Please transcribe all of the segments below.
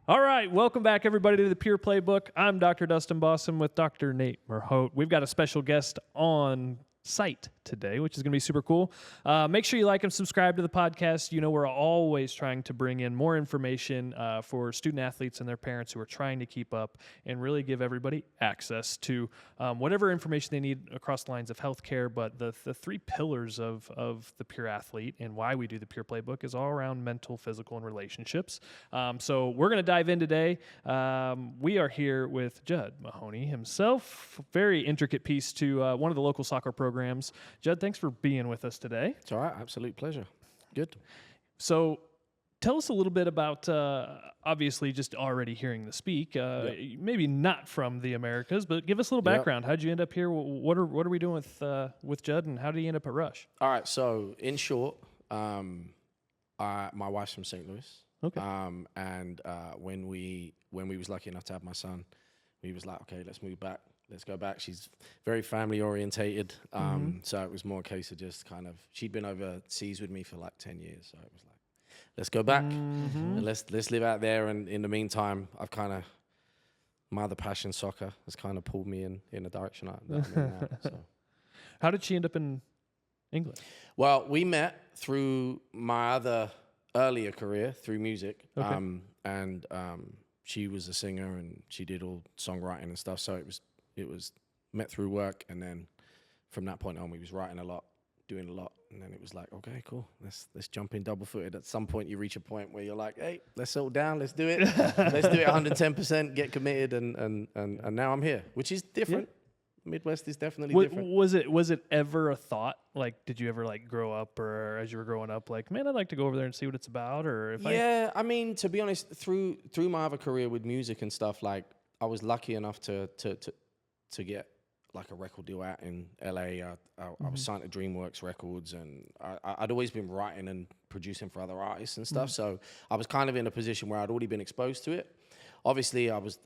All right, welcome back, everybody, to the Pure Playbook. I'm Dr. Dustin Boston with Dr. Nate Merhote. We've got a special guest on site today, which is going to be super cool. Make sure you like and subscribe to the podcast. You know, we're always trying to bring in more information for student athletes and their parents who are trying to keep up and really give everybody access to whatever information they need across the lines of healthcare. But the three pillars of the Pure Athlete and why we do the Pure Playbook is all around mental, physical, and relationships. So we're going to dive in today. We are here with Jud Mahoney himself. Very intricate piece to one of the local soccer programs. Jud, thanks for being with us today. It's all right. Absolute pleasure. Good. So tell us a little bit about, obviously, just already hearing the speak, maybe not from the Americas, but give us a little background. How'd you end up here? What are we doing with Jud, and how did you end up at Rush? All right. So in short, my wife's from St. Louis. Okay. And when we was lucky enough to have my son, we was like, okay, let's move back. Let's go back. She's very family orientated. So it was more a case of just kind of, she'd been overseas with me for like 10 years. So it was like, let's go back and let's live out there. And in the meantime, I've kind of, my other passion, soccer, has kind of pulled me in the direction that I'm in now. So. How did she end up in England? Well, we met through my other earlier career through music. Okay. She was a singer and she did all songwriting and stuff. So it was met through work, and then from that point on, we was writing a lot, doing a lot, and then it was like, okay, cool, let's jump in double-footed. At some point, you reach a point where you're like, hey, let's settle down, let's do it, let's do it 110%, get committed, and now I'm here, which is different. Yeah. Midwest is definitely different. Was it ever a thought? Like, did you ever like grow up, or as you were growing up, like, man, I'd like to go over there and see what it's about, or if I mean, to be honest, through my other career with music and stuff, like, I was lucky enough to get like a record deal out in LA. I was signed to DreamWorks Records, and I'd always been writing and producing for other artists and stuff. So I was kind of in a position where I'd already been exposed to it. Obviously, I was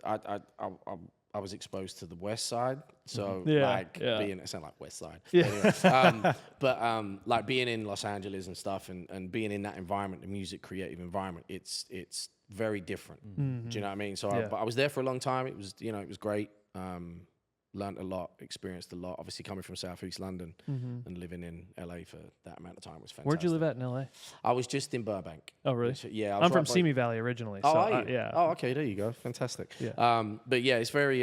exposed to the West Side, so being, it sounds like West Side. Anyway, like being in Los Angeles and stuff, and being in that environment, the music creative environment, it's very different. Do you know what I mean? So I was there for a long time. It was great. Learned a lot, experienced a lot. Obviously, coming from Southeast London and living in LA for that amount of time was fantastic. Where'd you live at in LA? I was just in Burbank. Oh, really? I'm from Simi Valley originally. Oh, so, are you? Yeah. Oh, okay. There you go. Fantastic. Yeah. But yeah, it's very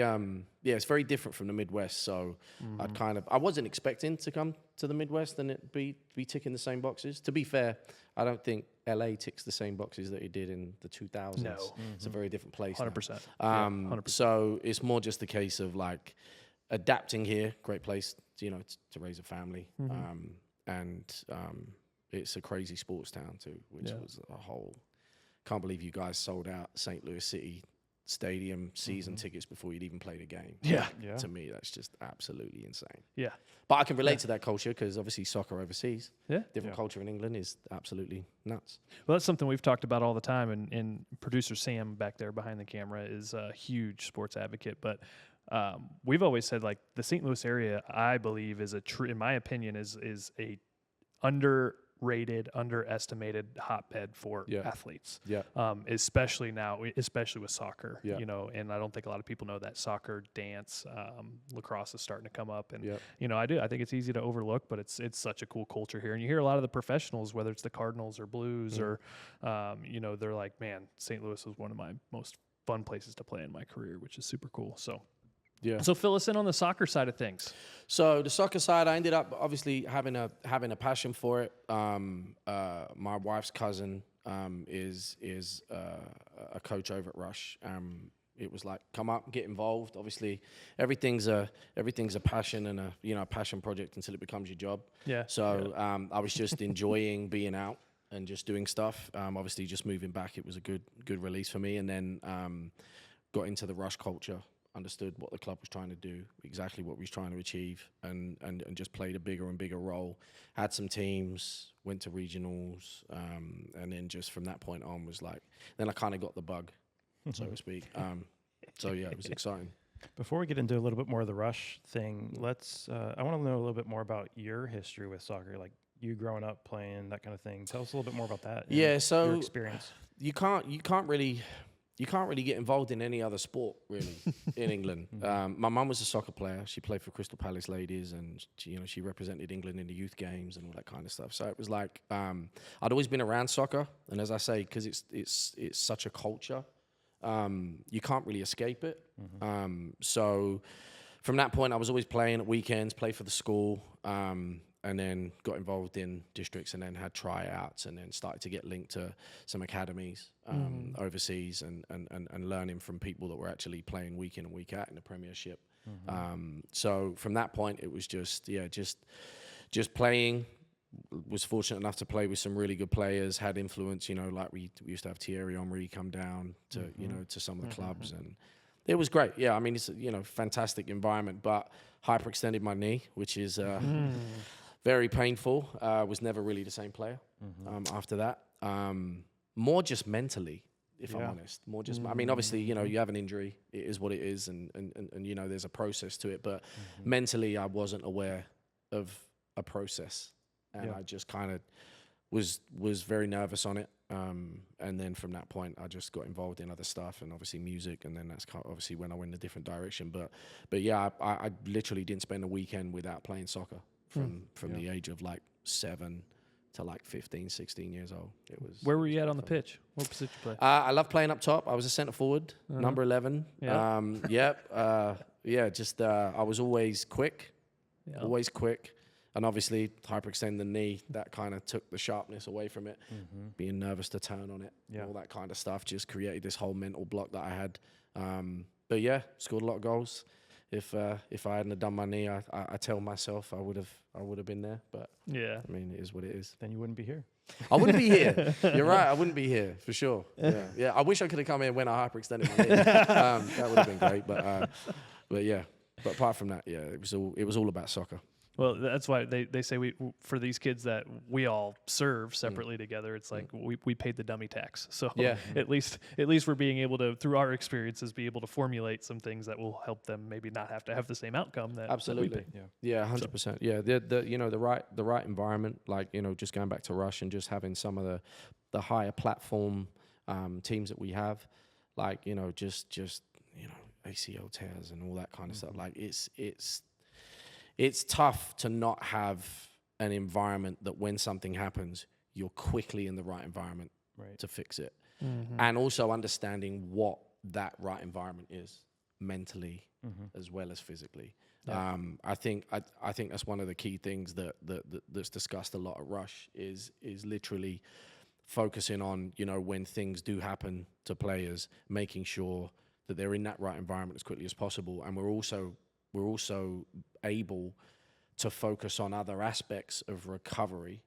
it's very different from the Midwest. So I wasn't expecting to come to the Midwest and it be ticking the same boxes. To be fair, I don't think LA ticks the same boxes that it did in the 2000s. No. It's a very different place. 100%. 100%. So it's more just a case of like adapting here. Great place, to raise a family. It's a crazy sports town too, which was a whole. Can't believe you guys sold out St. Louis City Stadium season tickets before you'd even played a game. Yeah. To me, that's just absolutely insane. Yeah. But I can relate to that culture because obviously soccer overseas. Yeah. Different culture in England is absolutely nuts. Well, that's something we've talked about all the time, and producer Sam back there behind the camera is a huge sports advocate. But we've always said, like, the St. Louis area, I believe, is in my opinion, is a underrated, underestimated hotbed for athletes. Yeah. Especially now, especially with soccer. Yeah. And I don't think a lot of people know that soccer, dance, lacrosse is starting to come up, and I think it's easy to overlook, but it's such a cool culture here. And you hear a lot of the professionals, whether it's the Cardinals or Blues or they're like, man, St. Louis was one of my most fun places to play in my career, which is super cool. So. Yeah. So fill us in on the soccer side of things. So the soccer side, I ended up obviously having a passion for it. My wife's cousin is a coach over at Rush. It was like, come up, get involved. Obviously, everything's a passion and a passion project until it becomes your job. Yeah. So I was just enjoying being out and just doing stuff. Obviously, just moving back, it was a good release for me, and then got into the Rush culture. Understood what the club was trying to do, exactly what we was trying to achieve, and just played a bigger and bigger role. Had some teams, went to regionals, and then just from that point on was like, then I kind of got the bug, so to speak. So yeah, it was exciting. Before we get into a little bit more of the Rush thing, I want to know a little bit more about your history with soccer, like you growing up playing, that kind of thing. Tell us a little bit more about that. Yeah, so your experience. You can't really you can't really get involved in any other sport really in England. My mum was a soccer player. She played for Crystal Palace Ladies, and she represented England in the youth games and all that kind of stuff. So it was like I'd always been around soccer, and as I say, because it's such a culture, you can't really escape it. So from that point, I was always playing at weekends, play for the school, and then got involved in districts, and then had tryouts, and then started to get linked to some academies overseas, and learning from people that were actually playing week in and week out in the Premiership. So from that point, it was just playing. Was fortunate enough to play with some really good players. Had influence, like we used to have Thierry Henry come down to to some of the clubs, and it was great. Yeah, I mean, it's fantastic environment, but hyperextended my knee, which is very painful. Was never really the same player after that. More just mentally, if I'm honest. More just, I mean, obviously, you have an injury. It is what it is, and there's a process to it. But mentally, I wasn't aware of a process, and I just kind of was very nervous on it. And then from that point, I just got involved in other stuff, and obviously music, and then that's obviously when I went in a different direction. But yeah, I literally didn't spend a weekend without playing soccer from the age of like 7 to like 15, 16 years old. It was. Where were you at on the pitch? What position you play? I love playing up top. I was a centre forward, number 11. Yeah. I was always quick, Yeah. always quick. And obviously, hyperextend the knee, that kind of took the sharpness away from it. Being nervous to turn on it, all that kind of stuff just created this whole mental block that I had. But yeah, scored a lot of goals. If I hadn't have done my knee, I tell myself I would have been there. But Yeah. I mean, it is what it is. Then you wouldn't be here. I wouldn't be here. You're right. I wouldn't be here for sure. Yeah. I wish I could have come here when I hyperextended my knee. That would have been great. But yeah. But apart from that, yeah, it was all about soccer. Well, that's why they say for these kids that we all serve separately together, it's like we paid the dummy tax. So at least we're being able to, through our experiences, be able to formulate some things that will help them maybe not have to have the same outcome that Absolutely. that we pay. Yeah, 100%. Yeah, the right environment, like just going back to Rush and just having some of the higher platform teams that we have, like just ACL tears and all that kind of stuff. Like it's tough to not have an environment that when something happens, you're quickly in the right environment to fix it. And also understanding what that right environment is mentally as well as physically. Yeah. I think that's one of the key things that's discussed a lot at Rush is literally focusing on, when things do happen to players, making sure that they're in that right environment as quickly as possible. And we're also able to focus on other aspects of recovery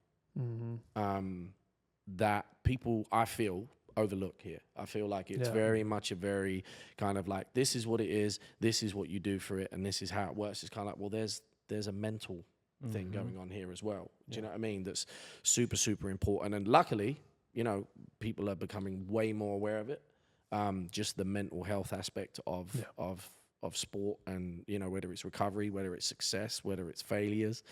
that people, I feel, overlook here. I feel like it's very much a very kind of like, this is what it is, this is what you do for it, and this is how it works. It's kind of like, well, there's a mental thing going on here as well. Do you know what I mean? That's super, super important. And luckily, people are becoming way more aware of it. Just the mental health aspect of sport, and whether it's recovery, whether it's success, whether it's failures,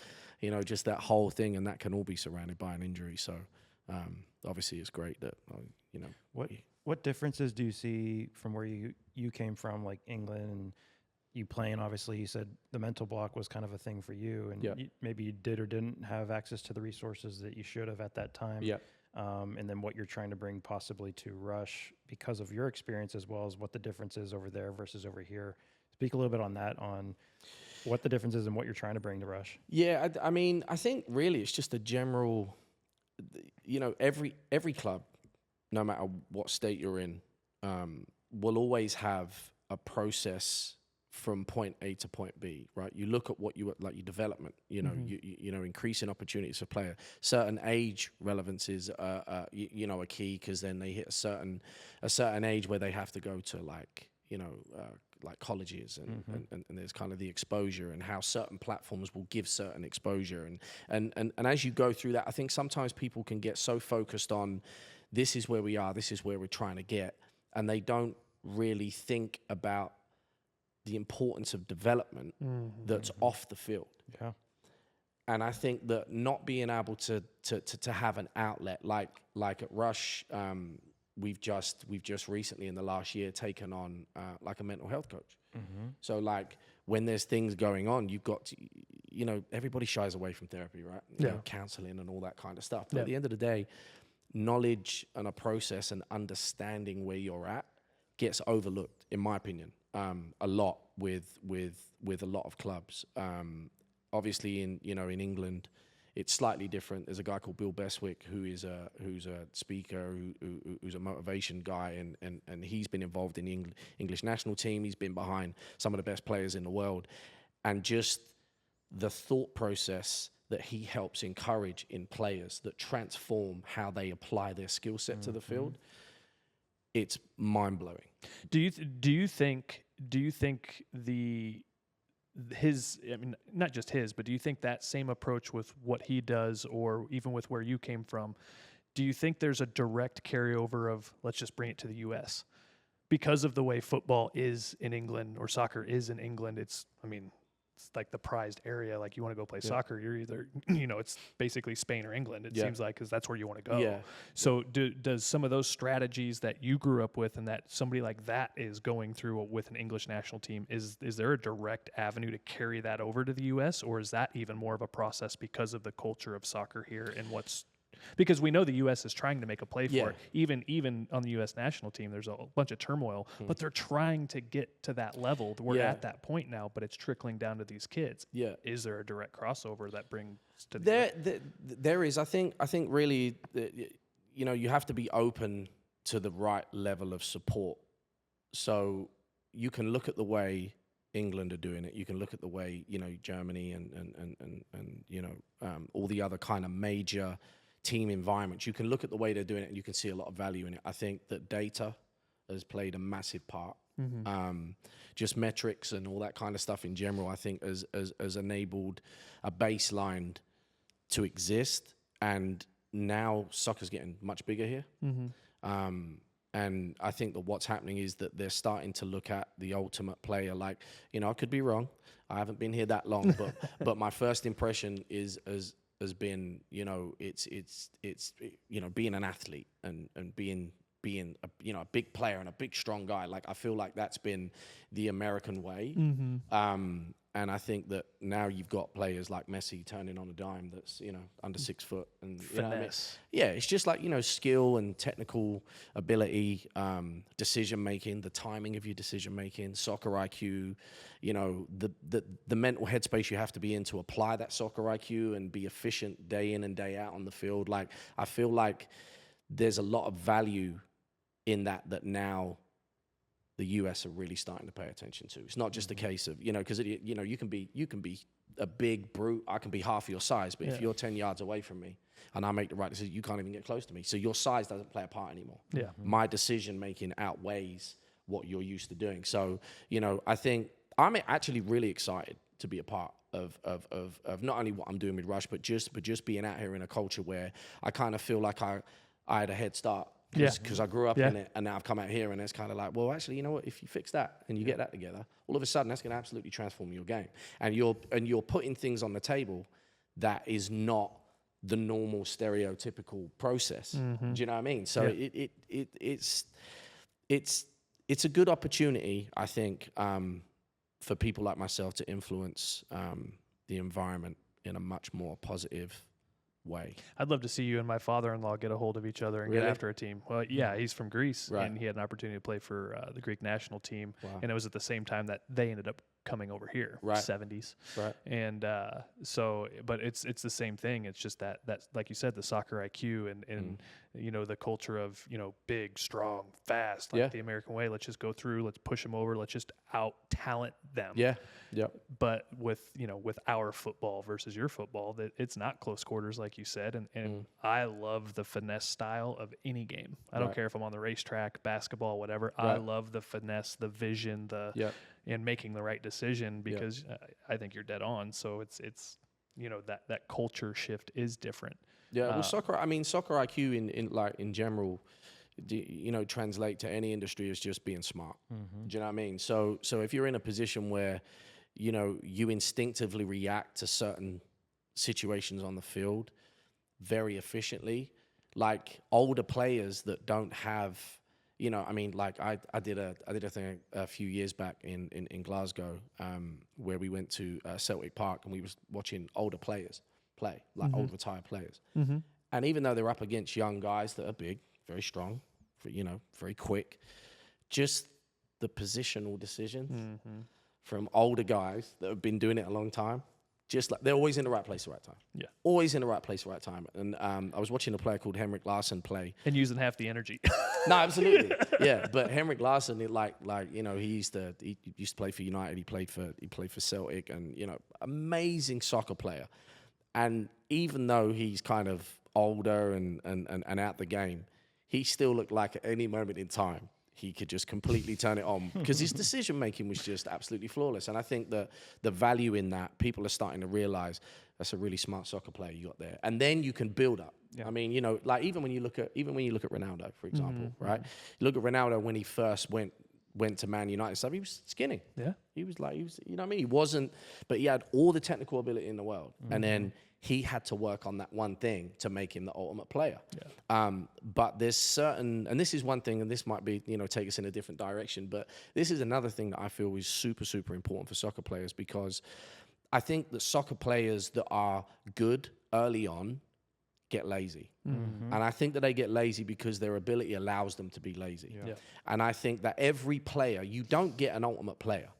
just that whole thing, and that can all be surrounded by an injury. So obviously it's great that what differences do you see from where you came from, like England, and you playing? Obviously you said the mental block was kind of a thing for you, and maybe you did or didn't have access to the resources that you should have at that time. And then what you're trying to bring possibly to Rush because of your experience, as well as what the difference is over there versus over here. Speak a little bit on that, on what the difference is and what you're trying to bring to Rush. Yeah, I mean, I think really it's just a general, every club, no matter what state you're in, will always have a process from point A to point B, right? You look at what your development, increasing opportunities for player. Certain age relevances are key, because then they hit a certain age where they have to go to like colleges, and there's kind of the exposure and how certain platforms will give certain exposure. And as you go through that, I think sometimes people can get so focused on this is where we are, this is where we're trying to get, and they don't really think about the importance of development that's off the field. Yeah. And I think that not being able to have an outlet like at Rush, we've just recently in the last year taken on like a mental health coach. So like when there's things going on, you've got to, you know, everybody shies away from therapy, right? You know, counseling and all that kind of stuff. But at the end of the day, knowledge and a process and understanding where you're at gets overlooked, in my opinion, a lot with a lot of clubs. Obviously in England, it's slightly different. There's a guy called Bill Beswick who's a speaker, who's a motivation guy, and he's been involved in the English national team. He's been behind some of the best players in the world, and just the thought process that he helps encourage in players that transform how they apply their skill set to the field. It's mind blowing. Do you think his, I mean, not just his, but do you think that same approach with what he does, or even with where you came from, do you think there's a direct carryover of, let's just bring it to the U.S. because of the way football is in England or soccer is in England? It's like the prized area. Like, you want to go play soccer, you're either, it's basically Spain or England, it seems like, because that's where you want to go. Yeah. So does some of those strategies that you grew up with and that somebody like that is going through with an English national team, is there a direct avenue to carry that over to the U.S., or is that even more of a process because of the culture of soccer here and because we know the U.S. is trying to make a play for it. Even on the U.S. national team, there's a bunch of turmoil, but they're trying to get to that level. We're at that point now, but it's trickling down to these kids. Yeah. Is there a direct crossover that brings to there is. I think really, you have to be open to the right level of support. So you can look at the way England are doing it. You can look at the way, Germany and all the other kind of major team environments. You can look at the way they're doing it and you can see a lot of value in it. I think that data has played a massive part. Just metrics and all that kind of stuff in general, I think has enabled a baseline to exist. And now soccer's getting much bigger here. And I think that what's happening is that they're starting to look at the ultimate player. Like, I could be wrong. I haven't been here that long, but my first impression has been, it's being an athlete and being a big player and a big strong guy. Like, I feel like that's been the American way. And I think that now you've got players like Messi turning on a dime that's, under 6 foot. And finesse. I mean? Yeah, it's just like, skill and technical ability, decision-making, the timing of your decision-making, soccer IQ, the mental headspace you have to be in to apply that soccer IQ and be efficient day in and day out on the field. Like, I feel like there's a lot of value in that now the US are really starting to pay attention to. It's not just a case of, because you can be a big brute. I can be half your size, but if you're 10 yards away from me and I make the right decision, you can't even get close to me. So your size doesn't play a part anymore. Yeah. My decision making outweighs what you're used to doing. So, I think I'm actually really excited to be a part of not only what I'm doing with Rush, but just being out here in a culture where I kind of feel like I had a head start. Because I grew up in it, and now I've come out here, and it's kind of like, well, actually, you know what? If you fix that and you get that together, all of a sudden that's going to absolutely transform your game, and you're putting things on the table that is not the normal stereotypical process. Do you know what I mean? So it's a good opportunity, I think, for people like myself to influence the environment in a much more positive way. I'd love to see you and my father-in-law get a hold of each other and get after a team. Well, yeah, he's from Greece, and he had an opportunity to play for the Greek national team, and it was at the same time that they ended up coming over here, 70s. And but it's the same thing. It's just that like you said, the soccer IQ and the culture of big, strong, fast, like the American way. Let's just go through. Let's push them over. Let's just out talent them. But with our football versus your football, that it's not close quarters like you said. And I love the finesse style of any game. I don't care if I'm on the racetrack, basketball, whatever. I love the finesse, the vision, and making the right decision, because I think you're dead on. So it's that culture shift is different. Yeah, well, soccer IQ in general, translate to any industry as just being smart. Do you know what I mean? So if you're in a position where you instinctively react to certain situations on the field very efficiently, like older players that don't have, you know, I mean, like I did a thing a few years back in Glasgow, where we went to Celtic Park and we was watching older players play, like old retired players. And even though they're up against young guys that are big, very strong, you know, very quick, just the positional decisions from older guys that have been doing it a long time, just like they're always in the right place at the right time. Yeah. Always in the right place at the right time. And I was watching a player called Henrik Larsson play. And using half the energy. No, absolutely. Yeah. But Henrik Larsson, you know, he used to play for United. He played for Celtic, and, you know, amazing soccer player. And even though he's kind of older and out the game, he still looked like at any moment in time he could just completely turn it on, because his decision making was just absolutely flawless. And I think that the value in that, people are starting to realize that's a really smart soccer player you got there. And then you can build up. Yeah. I mean, you know, like even when you look at Ronaldo, for example, right? You look at Ronaldo when he first went to Man United stuff, he was skinny. Yeah. He was, you know what I mean? He wasn't, but he had all the technical ability in the world. And then he had to work on that one thing to make him the ultimate player. Yeah. But there's certain, and this is one thing, and this might be, you know, take us in a different direction, but this is another thing that I feel is super, super important for soccer players, because I think that soccer players that are good early on get lazy. And I think that they get lazy because their ability allows them to be lazy. Yeah. And I think that every player, you don't get an ultimate player.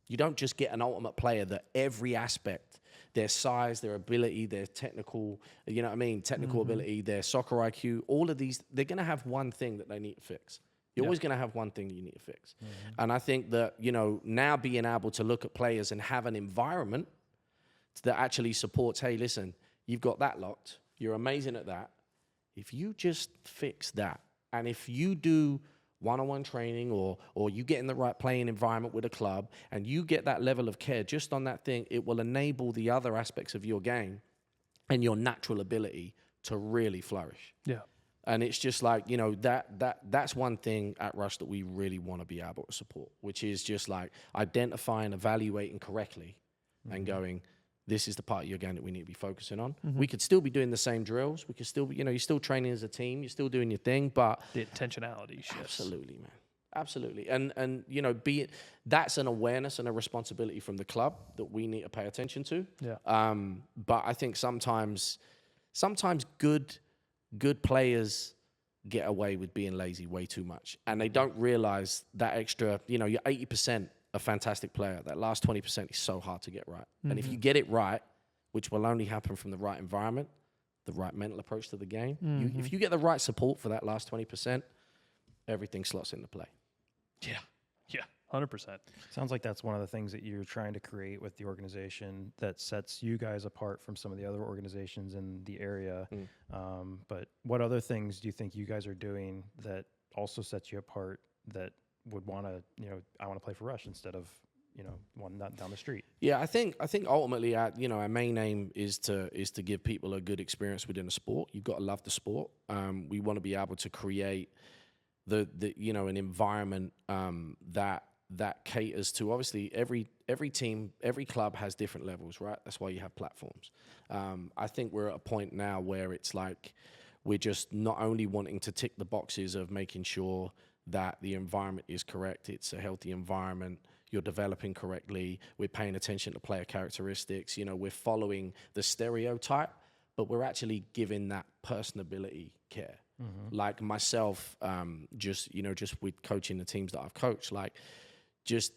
You don't just get an ultimate player that every aspect, their size, their ability, their technical, you know what I mean, technical ability, their soccer IQ, all of these, they're going to have one thing that they need to fix. You're always going to have one thing that you need to fix. And I think that, you know, now being able to look at players and have an environment that actually supports, hey, listen, you've got that locked. You're amazing at that. If you just fix that, and if you do one-on-one training or you get in the right playing environment with a club and you get that level of care just on that thing, it will enable the other aspects of your game and your natural ability to really flourish. Yeah. And it's just like, you know, that's one thing at Rush that we really want to be able to support, which is just like identifying, evaluating correctly and going, this is the part of your game that we need to be focusing on. We could still be doing the same drills. We could still be, you know, you're still training as a team. You're still doing your thing, but the intentionality shifts. Absolutely, man. Absolutely. And you know, that's an awareness and a responsibility from the club that we need to pay attention to. Yeah. But I think sometimes good players get away with being lazy way too much. And they don't realize that extra, you know, you're 80% a fantastic player. That last 20% is so hard to get right. And if you get it right, which will only happen from the right environment, the right mental approach to the game, if you get the right support for that last 20%, everything slots into play. Yeah. Yeah. 100%. Sounds like that's one of the things that you're trying to create with the organization that sets you guys apart from some of the other organizations in the area. But what other things do you think you guys are doing that also sets you apart that would want to, you know, I want to play for Rush instead of, you know, one not down the street? Yeah, I think ultimately, you know, our main aim is to give people a good experience within the sport. You've got to love the sport. We want to be able to create the you know, an environment that caters to, obviously every team, every club has different levels, right? That's why you have platforms. I think we're at a point now where it's like we're just not only wanting to tick the boxes of making sure that the environment is correct, it's a healthy environment, you're developing correctly, we're paying attention to player characteristics, you know, we're following the stereotype, but we're actually giving that personability care. Like myself, just with coaching the teams that I've coached, like just,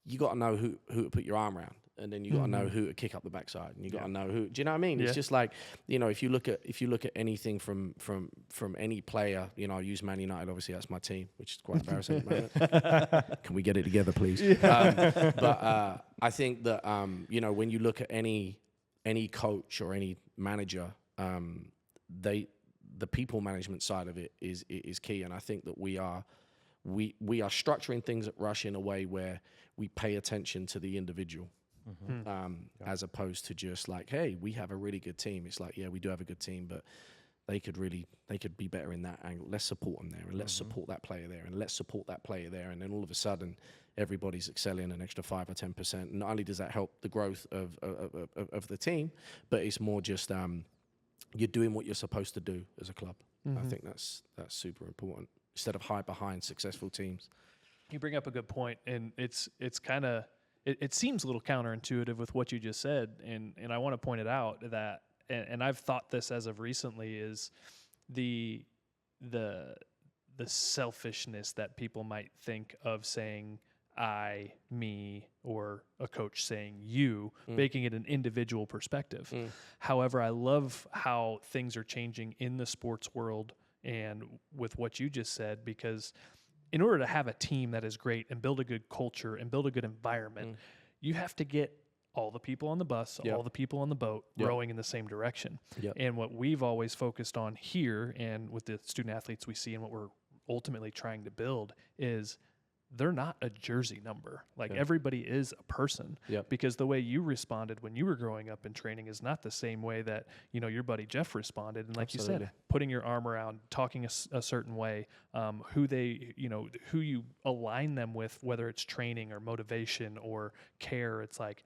you got to know who to put your arm around. And then you got to know who to kick up the backside, and you got to know who. Do you know what I mean? Yeah. It's just like, you know, if you look at anything from any player, you know, I use Man United. Obviously, that's my team, which is quite embarrassing at the moment. Can we get it together, please? Yeah. But I think that you know, when you look at any coach or any manager, the people management side of it is key, and I think that we are structuring things at Rush in a way where we pay attention to the individual. As opposed to just like, hey, we have a really good team. It's like, yeah, we do have a good team, but they could be better in that angle. Let's support them there, and let's support that player there, and let's support that player there. And then all of a sudden, everybody's excelling an extra 5 or 10%. Not only does that help the growth of the team, but it's more just you're doing what you're supposed to do as a club. I think that's super important instead of hide behind successful teams. You bring up a good point, and it's kind of it seems a little counterintuitive with what you just said, and I want to point it out that, and I've thought this as of recently, is the selfishness that people might think of saying I, me, or a coach saying you, making it an individual perspective. However, I love how things are changing in the sports world and with what you just said, because in order to have a team that is great and build a good culture and build a good environment, you have to get all the people on the bus, all the people on the boat rowing in the same direction. And what we've always focused on here and with the student athletes we see and what we're ultimately trying to build is they're not a jersey number. Like everybody is a person, because the way you responded when you were growing up in training is not the same way that, you know, your buddy Jeff responded. And like you said, putting your arm around, talking a certain way, who you align them with, whether it's training or motivation or care, it's like,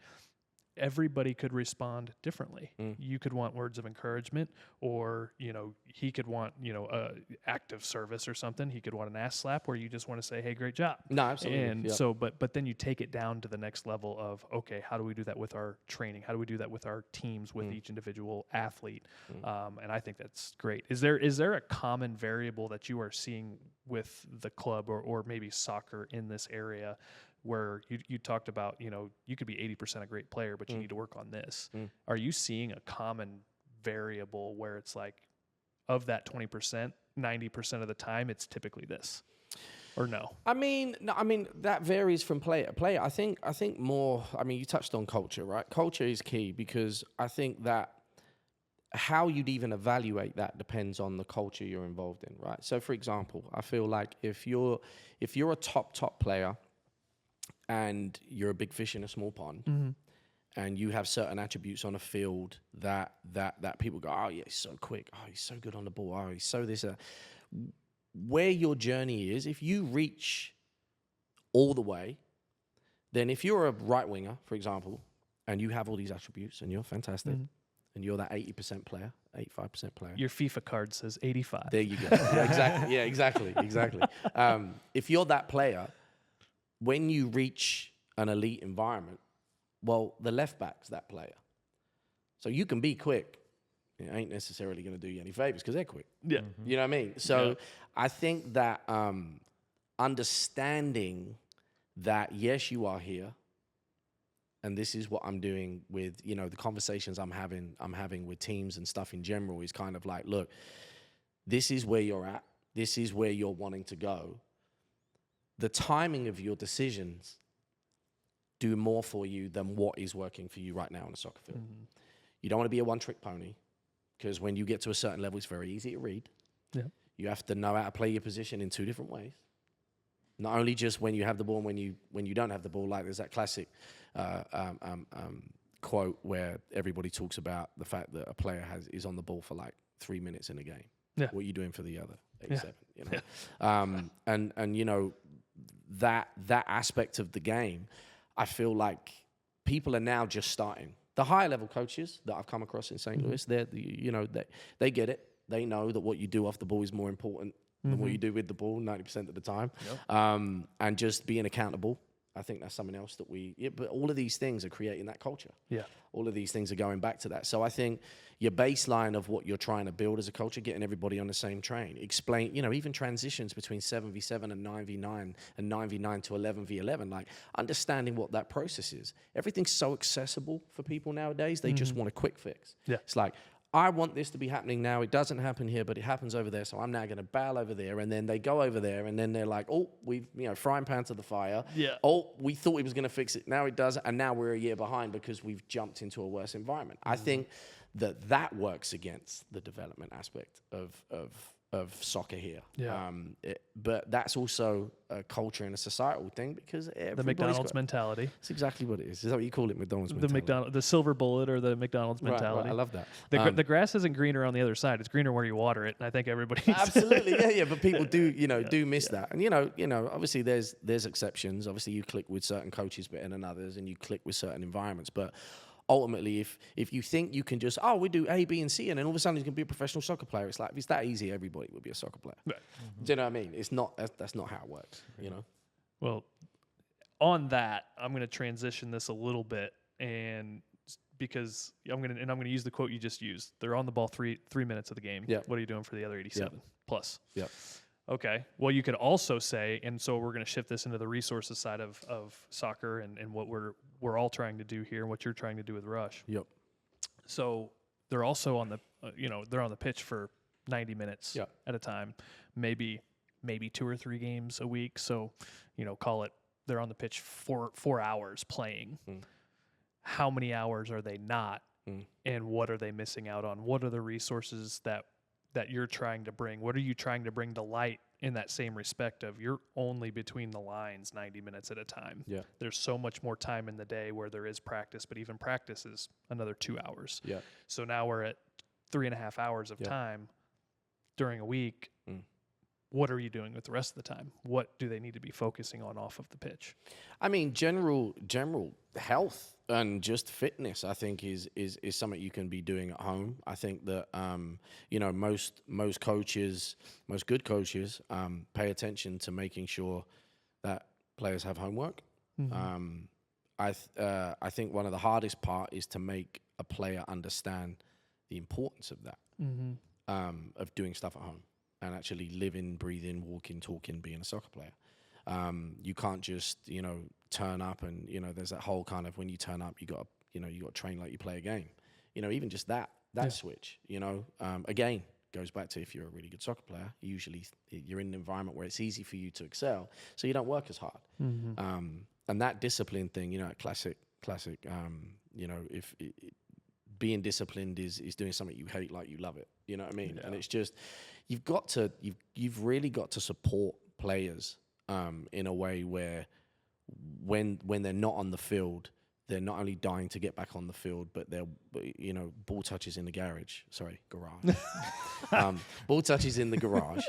everybody could respond differently. You could want words of encouragement, or, you know, he could want, you know, active service or something. He could want an ass slap where you just want to say, hey, great job. No, absolutely. And so, but then you take it down to the next level of, okay, how do we do that with our training? How do we do that with our teams, with each individual athlete? And I think that's great. Is there a common variable that you are seeing with the club or maybe soccer in this area, where you talked about, you know, you could be 80% a great player, but you need to work on this. Are you seeing a common variable where it's like, of that 20%, 90% of the time, it's typically this, or no? I mean, that varies from player to player. I think more, I mean, you touched on culture, right? Culture is key, because I think that how you'd even evaluate that depends on the culture you're involved in, right? So for example, I feel like if you're a top player, and you're a big fish in a small pond, and you have certain attributes on a field that people go, oh yeah, he's so quick, oh he's so good on the ball, oh he's so this. Where your journey is, if you reach all the way, then if you're a right winger, for example, and you have all these attributes and you're fantastic, and you're that 80% player, 85% player. Your FIFA card says 85. There you go. Yeah, exactly. Yeah, exactly. If you're that player, when you reach an elite environment, well, the left back's that player. So you can be quick. It ain't necessarily going to do you any favors because they're quick. Yeah. You know what I mean? So I think that understanding that, yes, you are here, and this is what I'm doing with, you know, the conversations I'm having with teams and stuff in general is kind of like, look, this is where you're at. This is where you're wanting to go. The timing of your decisions do more for you than what is working for you right now on the soccer field. You don't want to be a one-trick pony, because when you get to a certain level, it's very easy to read. Yeah. You have to know how to play your position in two different ways. Not only just when you have the ball and when you don't have the ball. Like there's that classic quote where everybody talks about the fact that a player is on the ball for like 3 minutes in a game. Yeah. What are you doing for the other 87? You know, and you know, that aspect of the game, I feel like people are now just starting. The higher level coaches that I've come across in St. Louis, they get it. They know that what you do off the ball is more important than what you do with the ball 90% of the time. And just being accountable, I think that's something else that but all of these things are creating that culture. Yeah. All of these things are going back to that. So I think your baseline of what you're trying to build as a culture, getting everybody on the same train, explain, you know, even transitions between 7v7 and 9v9 and 9v9 to 11v11, like understanding what that process is. Everything's so accessible for people nowadays. They just want a quick fix. Yeah. It's like, I want this to be happening now. It doesn't happen here, but it happens over there. So I'm now going to bail over there. And then they go over there and then they're like, oh, we've, you know, frying pan to the fire. Yeah. Oh, we thought he was going to fix it. Now it doesn't. And now we're a year behind because we've jumped into a worse environment. I think that works against the development aspect of soccer here. Yeah. But that's also a culture and a societal thing because the McDonald's mentality. It's exactly what it is. Is that what you call it, McDonald's mentality? The silver bullet or the McDonald's mentality. Right, I love that. The grass isn't greener on the other side. It's greener where you water it. And I think everybody absolutely, yeah. But people do miss that. And you know, obviously there's exceptions. Obviously, you click with certain coaches better than others, and you click with certain environments. But ultimately, if you think you can just, we do A, B, and C, and then all of a sudden he's going to be a professional soccer player, it's like, if it's that easy, everybody would be a soccer player. Right. Do you know what I mean? It's not, that's not how it works, you know? Well, on that, I'm going to transition this a little bit, and because I'm going to use the quote you just used. They're on the ball 3 minutes of the game. Yeah. What are you doing for the other 87 plus? Yeah. Okay. Well, you could also say, and so we're going to shift this into the resources side of soccer and what we're all trying to do here and what you're trying to do with Rush. Yep. So they're also on the they're on the pitch for 90 minutes at a time, maybe 2 or 3 games a week. So, call it they're on the pitch 4 hours playing. How many hours are they not? And what are they missing out on? What are the resources that you're trying to bring? What are you trying to bring to light in that same respect of you're only between the lines 90 minutes at a time? Yeah. There's so much more time in the day where there is practice, but even practice is another 2 hours. Yeah. So now we're at 3.5 hours of time during a week. What are you doing with the rest of the time? What do they need to be focusing on off of the pitch? I mean, general health and just fitness, I think, is something you can be doing at home. I think that most coaches, most good coaches, pay attention to making sure that players have homework. I think one of the hardest part is to make a player understand the importance of that, of doing stuff at home. And actually living, breathing, walking, talking, being a soccer player. You can't just, turn up and, there's that whole kind of when you turn up, you got to train like you play a game. Even just that switch, again, goes back to if you're a really good soccer player, usually you're in an environment where it's easy for you to excel, so you don't work as hard. And that discipline thing, classic, if being disciplined is doing something you hate like you love it. You know what I mean? Yeah. And it's just, you've really got to support players in a way where when they're not on the field, they're not only dying to get back on the field, but they're, ball touches in the garage. Ball touches in the garage.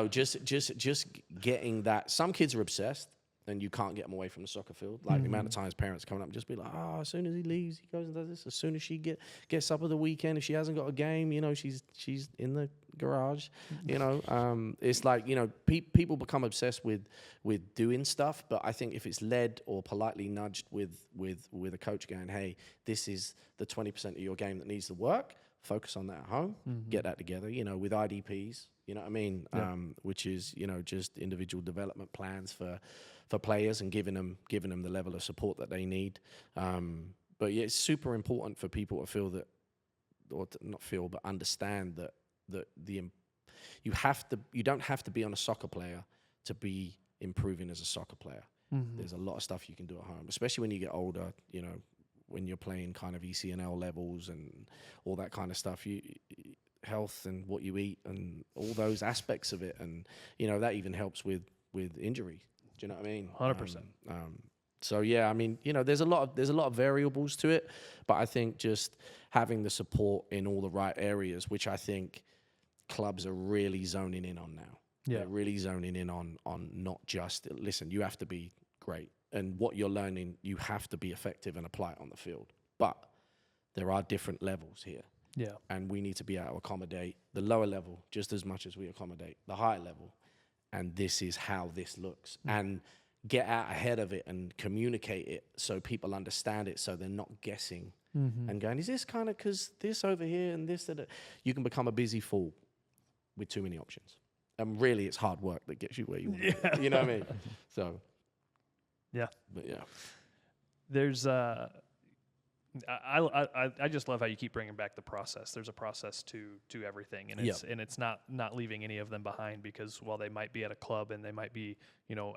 Just getting that. Some kids are obsessed, and you can't get them away from the soccer field. Like the amount of times parents coming up and just be like, as soon as he leaves, he goes and does this. As soon as she gets up at the weekend, if she hasn't got a game, she's in the garage. It's like, people become obsessed with doing stuff. But I think if it's led or politely nudged with a coach going, hey, this is the 20% of your game that needs to work. Focus on that at home. Get that together. With IDPs. You know what I mean? Yep. Which is just individual development plans for players and giving them the level of support that they need. But yeah, it's super important for people to feel that, or to not feel, but understand that you don't have to be on a soccer player to be improving as a soccer player. There's a lot of stuff you can do at home, especially when you get older. When you're playing kind of ECNL levels and all that kind of stuff. Health and what you eat and all those aspects of it, and that even helps with injury. Do you know what I mean? 100%. So yeah, I mean, there's a lot of variables to it, but I think just having the support in all the right areas, which I think clubs are really zoning in on now. Yeah, they're really zoning in on not just listen. You have to be great, and what you're learning, you have to be effective and apply it on the field. But there are different levels here. Yeah. And we need to be able to accommodate the lower level just as much as we accommodate the higher level. And this is how this looks. And get out ahead of it and communicate it so people understand it, so they're not guessing and going, is this kind of because this over here and this, that? You can become a busy fool with too many options. And really, it's hard work that gets you where you want to be. You know what I mean? So, yeah. But yeah. There's I just love how you keep bringing back the process. There's a process to everything, and it's not leaving any of them behind, because while they might be at a club and they might be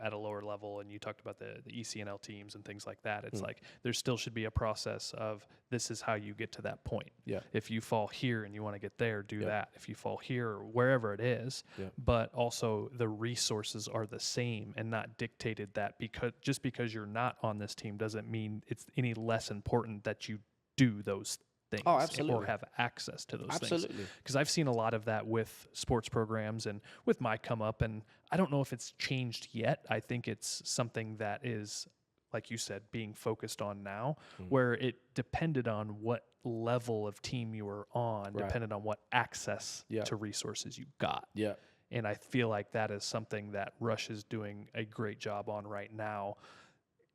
at a lower level, and you talked about the ECNL teams and things like that, it's like there still should be a process of this is how you get to that point. Yeah. If you fall here and you want to get there, do that. If you fall here or wherever it is, but also the resources are the same and not dictated that because you're not on this team doesn't mean it's any less important that you do those things or have access to those things. Because I've seen a lot of that with sports programs and with my come up, and I don't know if it's changed yet. I think it's something that is like you said, being focused on now, where it depended on what level of team you were on, depended on what access to resources you got. Yeah. And I feel like that is something that Rush is doing a great job on right now.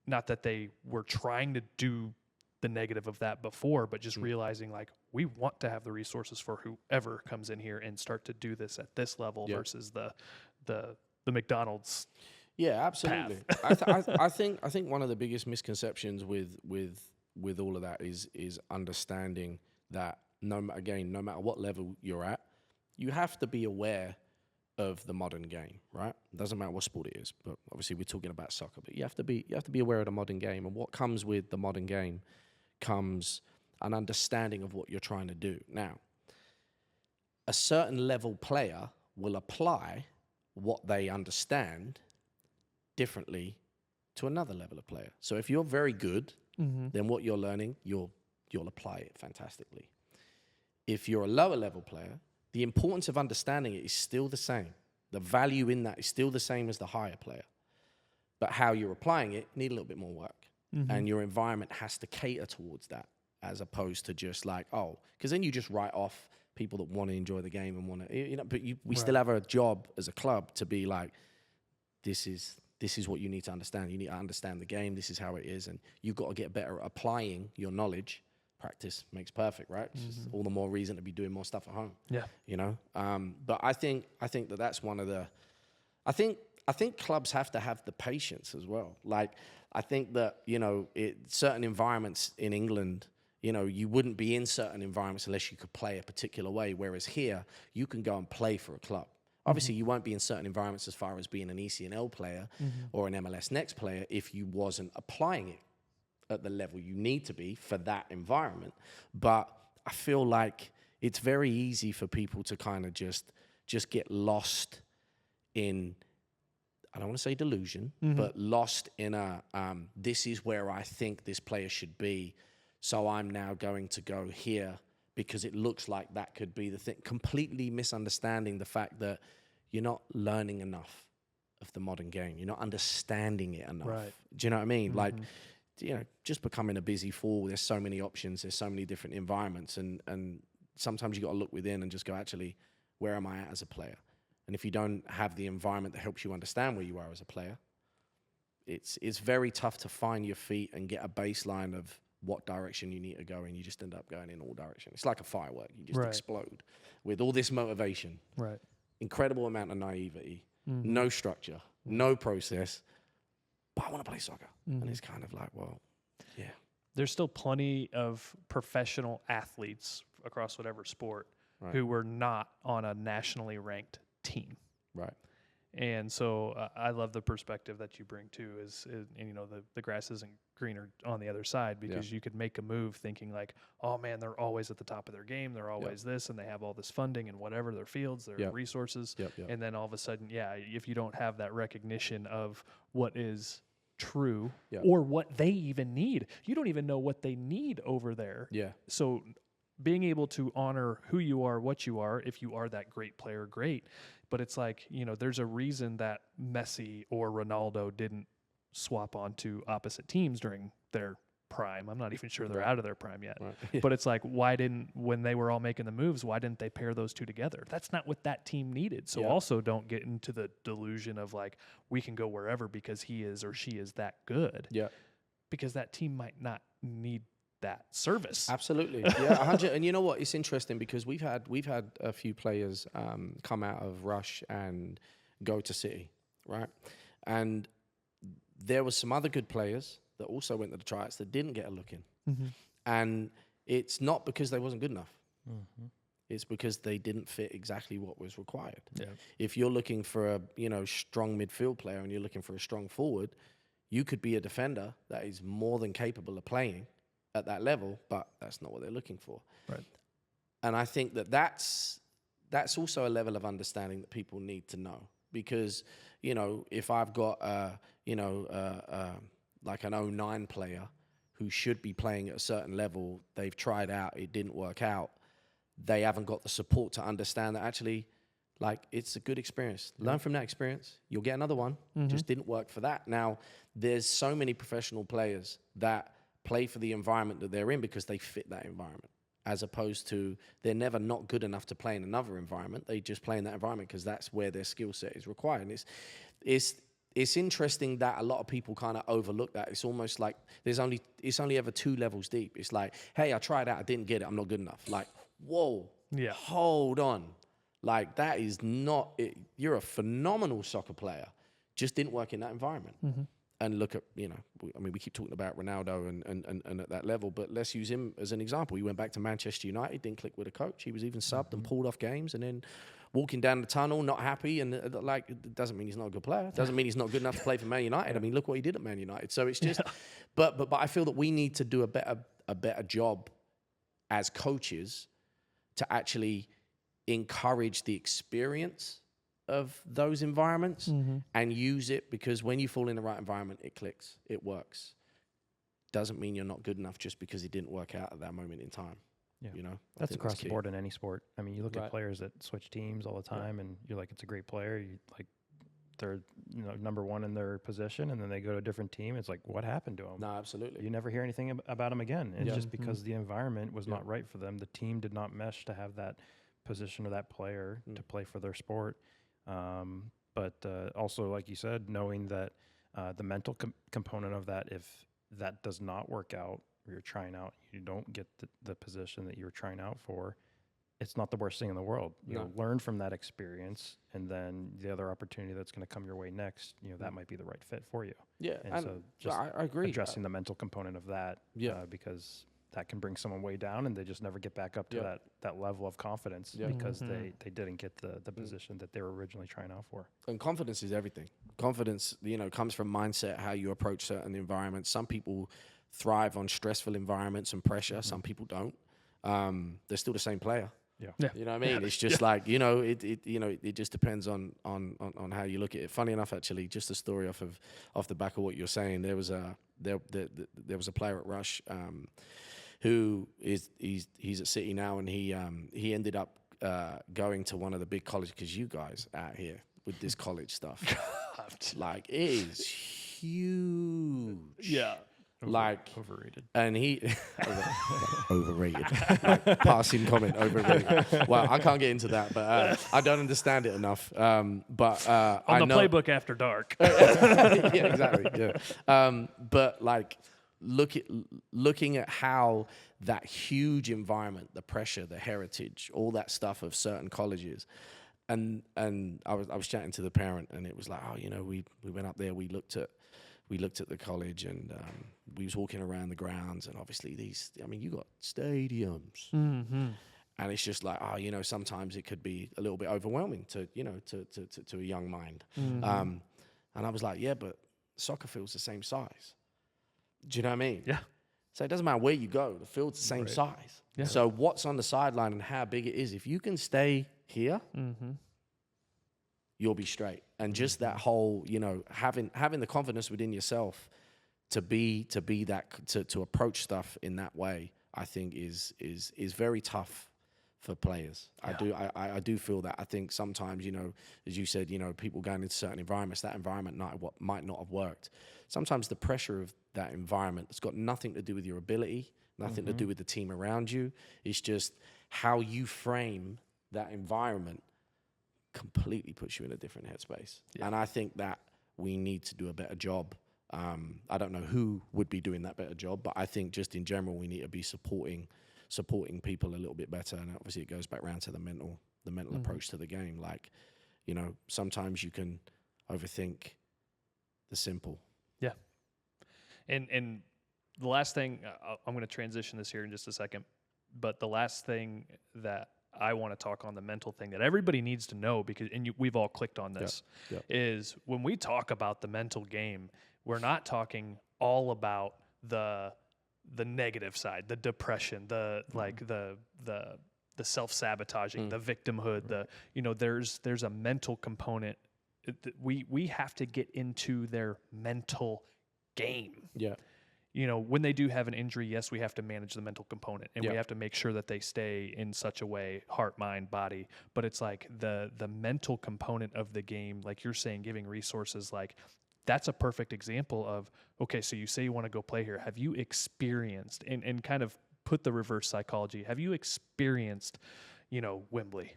Not that they were trying to do the negative of that before, but just realizing like we want to have the resources for whoever comes in here and start to do this at this level versus the McDonald's. Yeah, absolutely. I think one of the biggest misconceptions with all of that is understanding that no matter what level you're at, you have to be aware of the modern game, right? It doesn't matter what sport it is, but obviously we're talking about soccer. But you have to be aware of the modern game, and what comes with the modern game comes an understanding of what you're trying to do. Now, a certain level player will apply what they understand differently to another level of player. So if you're very good, then what you're learning, you'll apply it fantastically. If you're a lower level player, the importance of understanding it is still the same. The value in that is still the same as the higher player. But how you're applying it need a little bit more work. And your environment has to cater towards that, as opposed to just like, because then you just write off people that want to enjoy the game and want to, but we still have a job as a club to be like, this is what you need to understand. You need to understand the game. This is how it is. And you've got to get better at applying your knowledge. Practice makes perfect, right? It's just all the more reason to be doing more stuff at home. Yeah. But I think that's one of the, I think clubs have to have the patience as well. Like, I think that, certain environments in England, you wouldn't be in certain environments unless you could play a particular way. Whereas here, you can go and play for a club. Obviously, you won't be in certain environments as far as being an ECNL player or an MLS Next player if you wasn't applying it at the level you need to be for that environment. But I feel like it's very easy for people to kind of just get lost in, I don't want to say delusion, but lost in a, this is where I think this player should be, so I'm now going to go here because it looks like that could be the thing. Completely misunderstanding the fact that you're not learning enough of the modern game. You're not understanding it enough. Right. Do you know what I mean? Like, just becoming a busy fool, there's so many options, there's so many different environments, and sometimes you got to look within and just go, actually, where am I at as a player? And if you don't have the environment that helps you understand where you are as a player, it's very tough to find your feet and get a baseline of what direction you need to go, and you just end up going in all directions. It's like a firework. You just explode with all this motivation. Right. Incredible amount of naivety, no structure, no process, but I want to play soccer. And it's kind of like, well, yeah. There's still plenty of professional athletes across whatever sport who were not on a nationally ranked team. Right. And so I love the perspective that you bring too, and the grass isn't greener on the other side, because you could make a move thinking like, oh man, they're always at the top of their game. They're always this, and they have all this funding and whatever, their fields, their resources. And then all of a sudden, if you don't have that recognition of what is true or what they even need, you don't even know what they need over there. Yeah. So being able to honor who you are, what you are, if you are that great player, great. But it's like, there's a reason that Messi or Ronaldo didn't swap onto opposite teams during their prime. I'm not even sure they're out of their prime yet. Right. But it's like, when they were all making the moves, why didn't they pair those two together? That's not what that team needed. So also don't get into the delusion of like, we can go wherever because he is or she is that good. Yeah. Because that team might not need that service. Absolutely. Yeah, 100. And you know what? It's interesting because we've had a few players come out of Rush and go to City, right? And there was some other good players that also went to the tryouts that didn't get a look in. And it's not because they wasn't good enough. It's because they didn't fit exactly what was required. Yeah. If you're looking for a strong midfield player and you're looking for a strong forward, you could be a defender that is more than capable of playing at that level, but that's not what they're looking for. Right. And I think that's also a level of understanding that people need to know, because if I've got like an 09 player who should be playing at a certain level, they've tried out, it didn't work out, they haven't got the support to understand that actually, Like, it's a good experience. Learn from that experience. You'll get another one. Just didn't work for that. Now, there's so many professional players that play for the environment that they're in because they fit that environment, as opposed to they're never not good enough to play in another environment. They just play in that environment because that's where their skill set is required. And it's interesting that a lot of people kind of overlook that. It's almost like it's only ever 2 levels deep. It's like, hey, I tried out, I didn't get it, I'm not good enough. Like, whoa, hold on. Like, that is not it. You're a phenomenal soccer player, just didn't work in that environment. And look at, we keep talking about Ronaldo and at that level, but let's use him as an example. He went back to Manchester United, didn't click with a coach. He was even subbed and pulled off games, and then walking down the tunnel, not happy. And like, it doesn't mean he's not a good player. It doesn't mean he's not good enough to play for Man United. I mean, look what he did at Man United. So it's just, but I feel that we need to do a better job as coaches to actually encourage the experience of those environments and use it, because when you fall in the right environment, it clicks, it works. Doesn't mean you're not good enough just because it didn't work out at that moment in time. That's across the board in any sport. I mean, you look at players that switch teams all the time, and you're like, it's a great player. You like, they're number one in their position, and then they go to a different team. It's like, what happened to them? No, absolutely. You never hear anything about them again. It's just because the environment was not right for them. The team did not mesh to have that position or that player to play for their sport. But also, like you said, knowing that the mental component of that, if that does not work out, or you're trying out, you don't get the position that you were trying out for, it's not the worst thing in the world. Learn from that experience, and then the other opportunity that's going to come your way next, that might be the right fit for you. Yeah, and so just I agree. Addressing the mental component of that, because that can bring someone way down, and they just never get back up to that level of confidence because they didn't get the position that they were originally trying out for. And confidence is everything. Confidence, comes from mindset, how you approach certain environments. Some people thrive on stressful environments and pressure. Some people don't. They're still the same player. Yeah. You know what I mean? It's just like, it just depends on how you look at it. Funny enough, actually, just a story off the back of what you're saying. There was a player at Rush who he's at City now, and he ended up going to one of the big colleges, because you guys out here with this college stuff, like, it is huge. Yeah. Overrated. And he overrated. Like, passing comment, overrated. Well, I can't get into that, but I don't understand it enough. But on the playbook after dark. Yeah, exactly. Yeah. But like, looking at how that huge environment, the pressure, the heritage, all that stuff of certain colleges, and I was chatting to the parent, and it was like, we went up there, we looked at the college, and we was walking around the grounds, and obviously you got stadiums, and it's just like, sometimes it could be a little bit overwhelming to a young mind. And I was like, yeah, but soccer field's the same size. Do you know what I mean? Yeah. So it doesn't matter where you go, the field's the same size. Yeah. So what's on the sideline and how big it is, if you can stay here, you'll be straight. And just that whole, having the confidence within yourself to approach stuff in that way, I think is very tough for players. Yeah. I do feel that. I think sometimes, as you said, people going into certain environments, that environment might not have worked. Sometimes the pressure of that environment, it's got nothing to do with your ability, nothing to do with the team around you. It's just how you frame that environment completely puts you in a different headspace. Yeah. And I think that we need to do a better job. I don't know who would be doing that better job, but I think just in general, we need to be supporting people a little bit better. And obviously it goes back around to the mental approach to the game. Like, sometimes you can overthink the simple. Yeah. And the last thing, I'm going to transition this here in just a second, but the last thing that I want to talk on, the mental thing that everybody needs to know, because we've all clicked on this, is when we talk about the mental game, we're not talking all about the negative side, the depression, the self-sabotaging, the victimhood, there's a mental component. We have to get into their mental game. Yeah. when they do have an injury, yes, we have to manage the mental component, and we have to make sure that they stay in such a way, heart, mind, body. But it's like the mental component of the game, like you're saying, giving resources, like that's a perfect example of, okay, so you say you want to go play here. Have you experienced, and kind of put the reverse psychology, have you experienced, Wembley?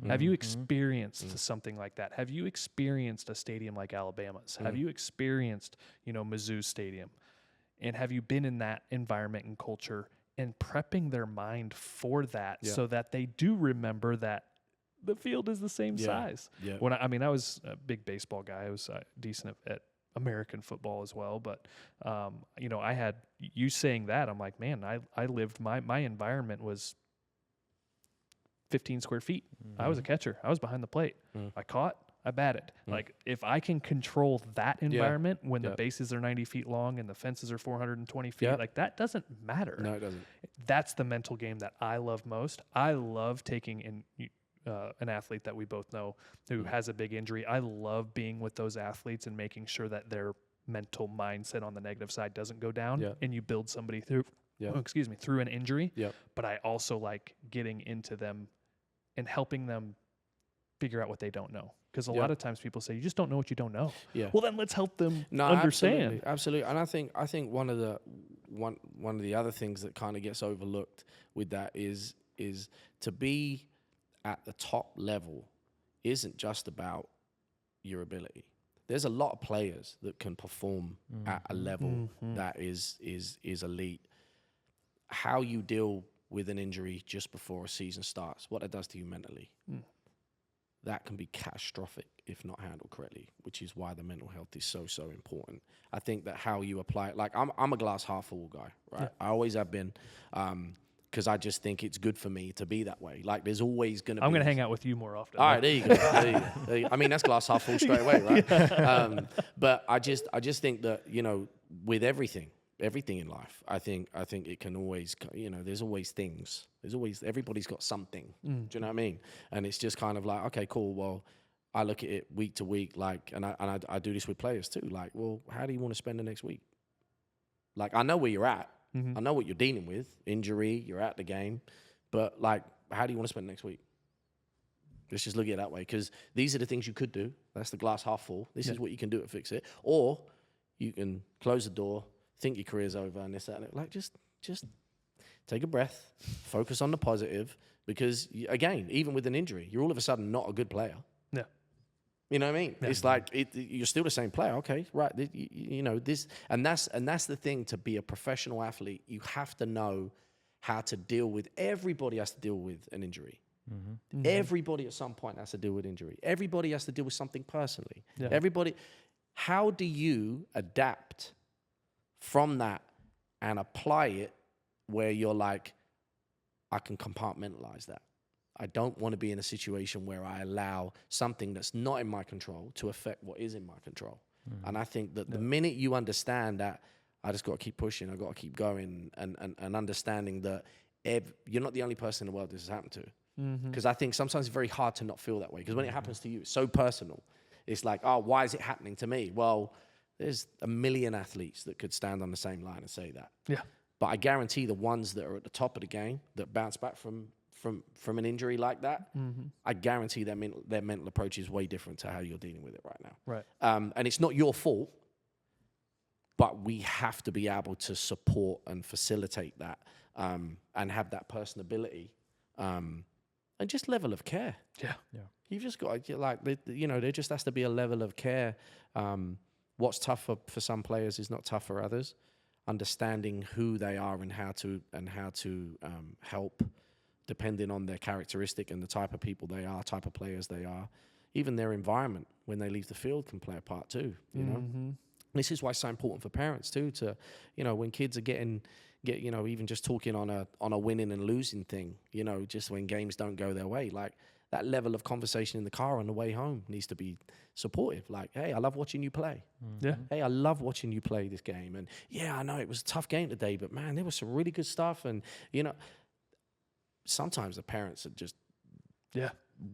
Have you experienced something like that? Have you experienced a stadium like Alabama's? Have you experienced, Mizzou Stadium? And have you been in that environment and culture and prepping their mind for that so that they do remember that the field is the same size? Yeah. When I was a big baseball guy. I was decent at American football as well. But, I had you saying that. I'm like, man, I lived my environment was 15 square feet. I was a catcher. I was behind the plate. I caught. I batted. Like, if I can control that environment when the bases are 90 feet long and the fences are 420 feet, like, that doesn't matter. No, it doesn't. That's the mental game that I love most. I love taking in an athlete that we both know who has a big injury. I love being with those athletes and making sure that their mental mindset on the negative side doesn't go down, and you build somebody through an injury. But I also like getting into them and helping them figure out what they don't know. Because a lot of times people say, you just don't know what you don't know. Yeah. Well, then let's help them understand. Absolutely. And I think one of the other things that kind of gets overlooked with that is to be at the top level isn't just about your ability. There's a lot of players that can perform at a level that is elite. How you deal with an injury just before a season starts, what that does to you mentally. That can be catastrophic if not handled correctly, which is why the mental health is so important. I think that how you apply it, like I'm a glass half full guy, right? Yeah. I always have been, because I just think it's good for me to be that way. Like, there's always going to be... I'm going to hang out with you more often. All right, there you go. There you go. I mean, that's glass half full straight away, right? But I just think that, with everything in life, I think it can always, there's always things. Everybody's got something. Do you know what I mean? And it's just kind of like, okay, cool. Well, I look at it week to week, like, and I do this with players too. Like, well, how do you want to spend the next week? Like, I know where you're at. I know what you're dealing with. Injury, you're at the game. But, like, how do you want to spend the next week? Let's just look at it that way. Because these are the things you could do. That's the glass half full. This is what you can do to fix it. Or you can close the door, think your career's over, and this, that, and like, just take a breath, focus on the positive, because, again, even with an injury, you're all of a sudden not a good player. Yeah. You know what I mean? Yeah. It's like, you're still the same player. Okay, right. This, and that's the thing. To be a professional athlete, you have to know how to deal with, everybody has to deal with an injury. Everybody at some point has to deal with injury. Everybody has to deal with something personally. Yeah. Everybody, how do you adapt from that and apply it where you're like, I can compartmentalize that. I don't want to be in a situation where I allow something that's not in my control to affect what is in my control. And I think that the minute you understand that, I just got to keep pushing, I got to keep going, and understanding that you're not the only person in the world this has happened to. Because I think sometimes it's very hard to not feel that way. Because when it happens to you, it's so personal. It's like, oh, why is it happening to me? Well, there's a million athletes that could stand on the same line and say that. Yeah. But I guarantee the ones that are at the top of the game that bounce back from an injury like that, I guarantee their mental approach is way different to how you're dealing with it right now. Right. And it's not your fault, but we have to be able to support and facilitate that, and have that personability, and just level of care. Yeah. You've just got there just has to be a level of care. What's tough for some players is not tough for others. Understanding who they are and how to help, depending on their characteristic and the type of people they are, type of players they are. Even their environment when they leave the field can play a part too. You know, this is why it's so important for parents too. To when kids are even just talking on a winning and losing thing. Just when games don't go their way, like that level of conversation in the car on the way home needs to be supportive. Like, hey, I love watching you play. Yeah. Hey, I love watching you play this game. And yeah, I know it was a tough game today, but man, there was some really good stuff. And sometimes the parents are just Yeah.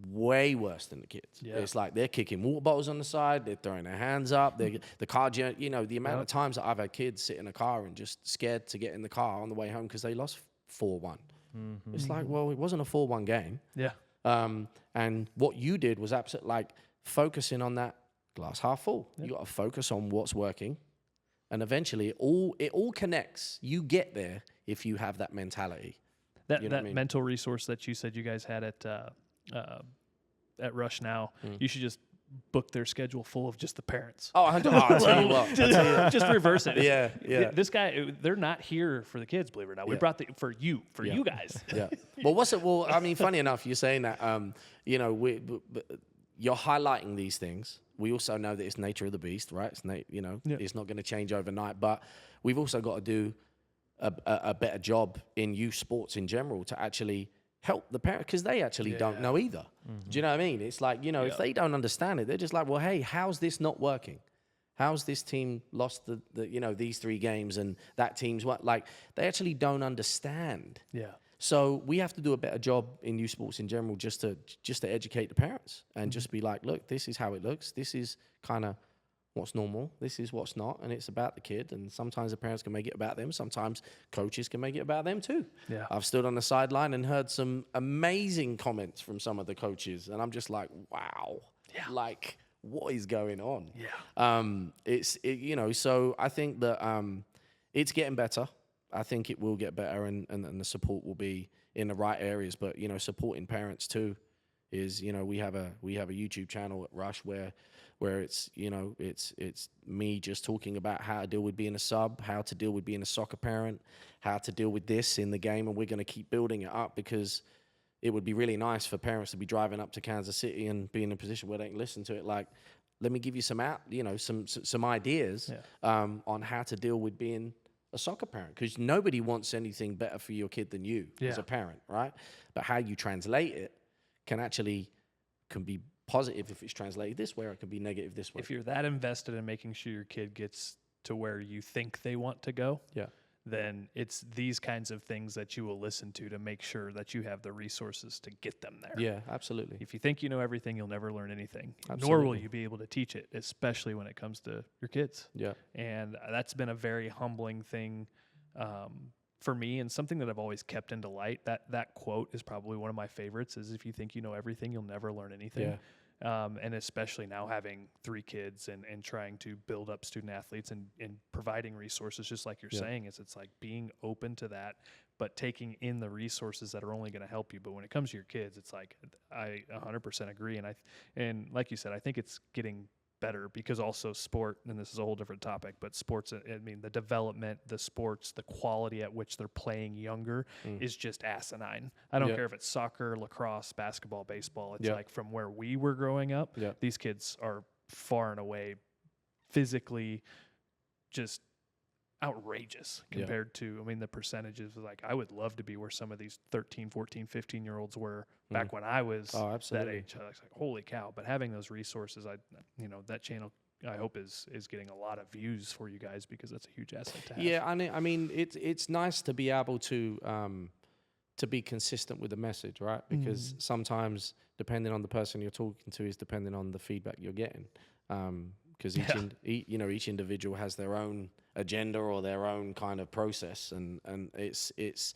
Way worse than the kids. Yeah. It's like they're kicking water bottles on the side, they're throwing their hands up, the car, you know, the amount of times that I've had kids sit in a car and just scared to get in the car on the way home because they lost 4-1. It's like, well, it wasn't a 4-1 game. Yeah. And what you did was absolutely like focusing on that glass half full. You got to focus on what's working, and eventually it all connects. You get there if you have that mentality. That You know what I mean? mental resource that you said you guys had at Rush Now, you should just book their schedule full of just the parents. Oh, I'll tell you what. Just reverse it. Yeah. This guy, they're not here for the kids, believe it or not. We brought for you guys. Yeah. Well, I mean, funny enough, you're saying that. You know, you're highlighting these things. We also know that it's nature of the beast, right? It's it's not going to change overnight. But we've also got to do a better job in youth sports in general to actually help the parents, because they actually don't know either. Do you know what I mean? It's like, if they don't understand it, they're just like, well, hey, how's this not working? How's this team lost these 3 games and that team's what? Like, they actually don't understand. Yeah. So we have to do a better job in youth sports in general, just to educate the parents and just be like, look, this is how it looks. This is kind of what's normal. This is what's not, and it's about the kid. And sometimes the parents can make it about them. Sometimes coaches can make it about them too. Yeah. I've stood on the sideline and heard some amazing comments from some of the coaches, and I'm just like, wow, like what is going on? Yeah. So I think that it's getting better. I think it will get better, and the support will be in the right areas. But supporting parents too is we have a YouTube channel at Rush where it's it's me just talking about how to deal with being a sub, how to deal with being a soccer parent, how to deal with this in the game, and we're going to keep building it up, because it would be really nice for parents to be driving up to Kansas City and be in a position where they can listen to it. Like, let me give you some ideas on how to deal with being a soccer parent, because nobody wants anything better for your kid than you as a parent, right? But how you translate it can be positive if it's translated this way, or it can be negative this way. If you're that invested in making sure your kid gets to where you think they want to go, then it's these kinds of things that you will listen to make sure that you have the resources to get them there. Yeah, absolutely. If you think you know everything, you'll never learn anything. Absolutely. Nor will you be able to teach it, especially when it comes to your kids. Yeah. And that's been a very humbling thing for me, and something that I've always kept into light. That quote is probably one of my favorites, is if you think you know everything, you'll never learn anything. Yeah. And especially now having 3 kids and trying to build up student athletes and providing resources, just like you're saying, it's like being open to that, but taking in the resources that are only going to help you. But when it comes to your kids, it's like, I 100% agree. And like you said, I think it's getting better, because also sport, and this is a whole different topic, but sports, I mean, the development, the sports, the quality at which they're playing younger is just asinine. I don't care if it's soccer, lacrosse, basketball, baseball. It's like, from where we were growing up, these kids are far and away physically just outrageous compared to, I mean, the percentages. Like, I would love to be where some of these 13, 14, 15-year-olds were back when I was that age. I was like, holy cow. But having those resources, that channel, I hope is getting a lot of views for you guys, because that's a huge asset to have. Yeah, I mean, it's nice to be able to be consistent with the message, right? Because sometimes, depending on the person you're talking to, is depending on the feedback you're getting. Because each individual has their own agenda or their own kind of process, and it's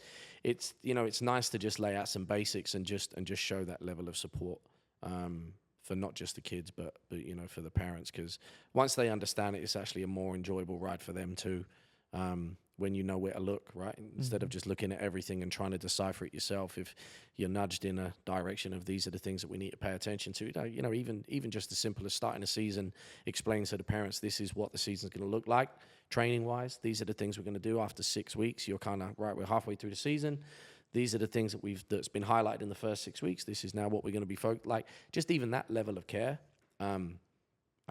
nice to just lay out some basics and just show that level of support for not just the kids, but for the parents, because once they understand it, it's actually a more enjoyable ride for them too. When you know where to look, right? Instead of just looking at everything and trying to decipher it yourself, if you're nudged in a direction of these are the things that we need to pay attention to, even just as simple as starting a season, explaining to the parents, this is what the season's going to look like, training-wise. These are the things we're going to do after 6 weeks. You're kind of, right, we're halfway through the season. These are the things that's been highlighted in the first 6 weeks. This is now what we're going to be focused. Like, just even that level of care, I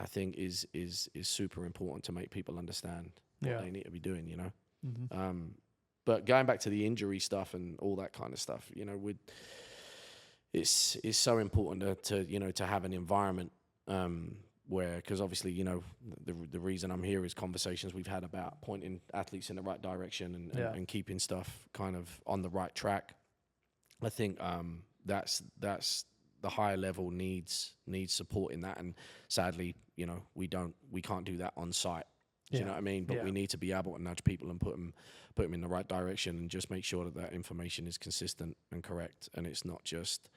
think is super important to make people understand what they need to be doing, But going back to the injury stuff and all that kind of stuff, it's so important to have an environment where, because obviously, the reason I'm here is conversations we've had about pointing athletes in the right direction and keeping stuff kind of on the right track. I think that's the higher level needs support in that, and sadly, we can't do that on site. Do you know what I mean? But we need to be able to nudge people and put them in the right direction, and just make sure that information is consistent and correct, and it's not just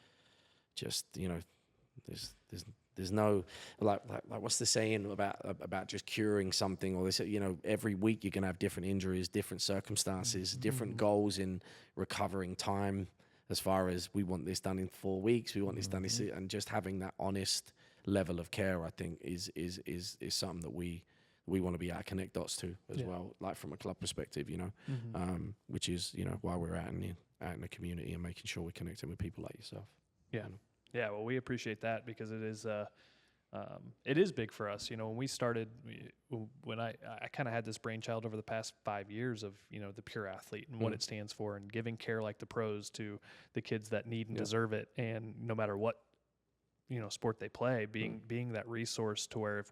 there's no like what's the saying about just curing something, or this, every week you're gonna have different injuries, different circumstances, different goals in recovering time. As far as we want this done in 4 weeks, we want this done in, and just having that honest level of care, I think is something that we want to be at Connect Dots to as well, like from a club perspective, which is why we're out in the community and making sure we're connecting with people like yourself. Yeah. Yeah, well, we appreciate that, because it is big for us. When we started, when I kind of had this brainchild over the past 5 years of, the pure athlete and what it stands for, and giving care like the pros to the kids that need and deserve it. And no matter what, sport they play, being that resource to where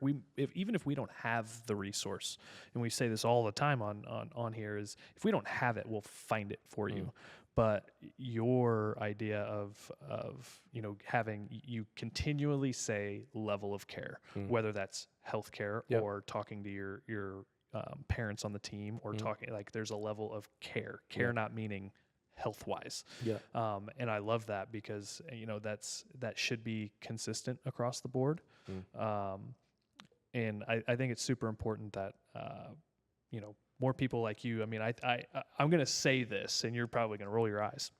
even if we don't have the resource, and we say this all the time on here, is if we don't have it, we'll find it for you. But your idea of having, you continually say level of care, whether that's healthcare or talking to your parents on the team, or talking, like, there's a level of care, not meaning health-wise. And I love that, because that should be consistent across the board. And I think it's super important that more people like you. I mean, I'm going to say this, and you're probably going to roll your eyes.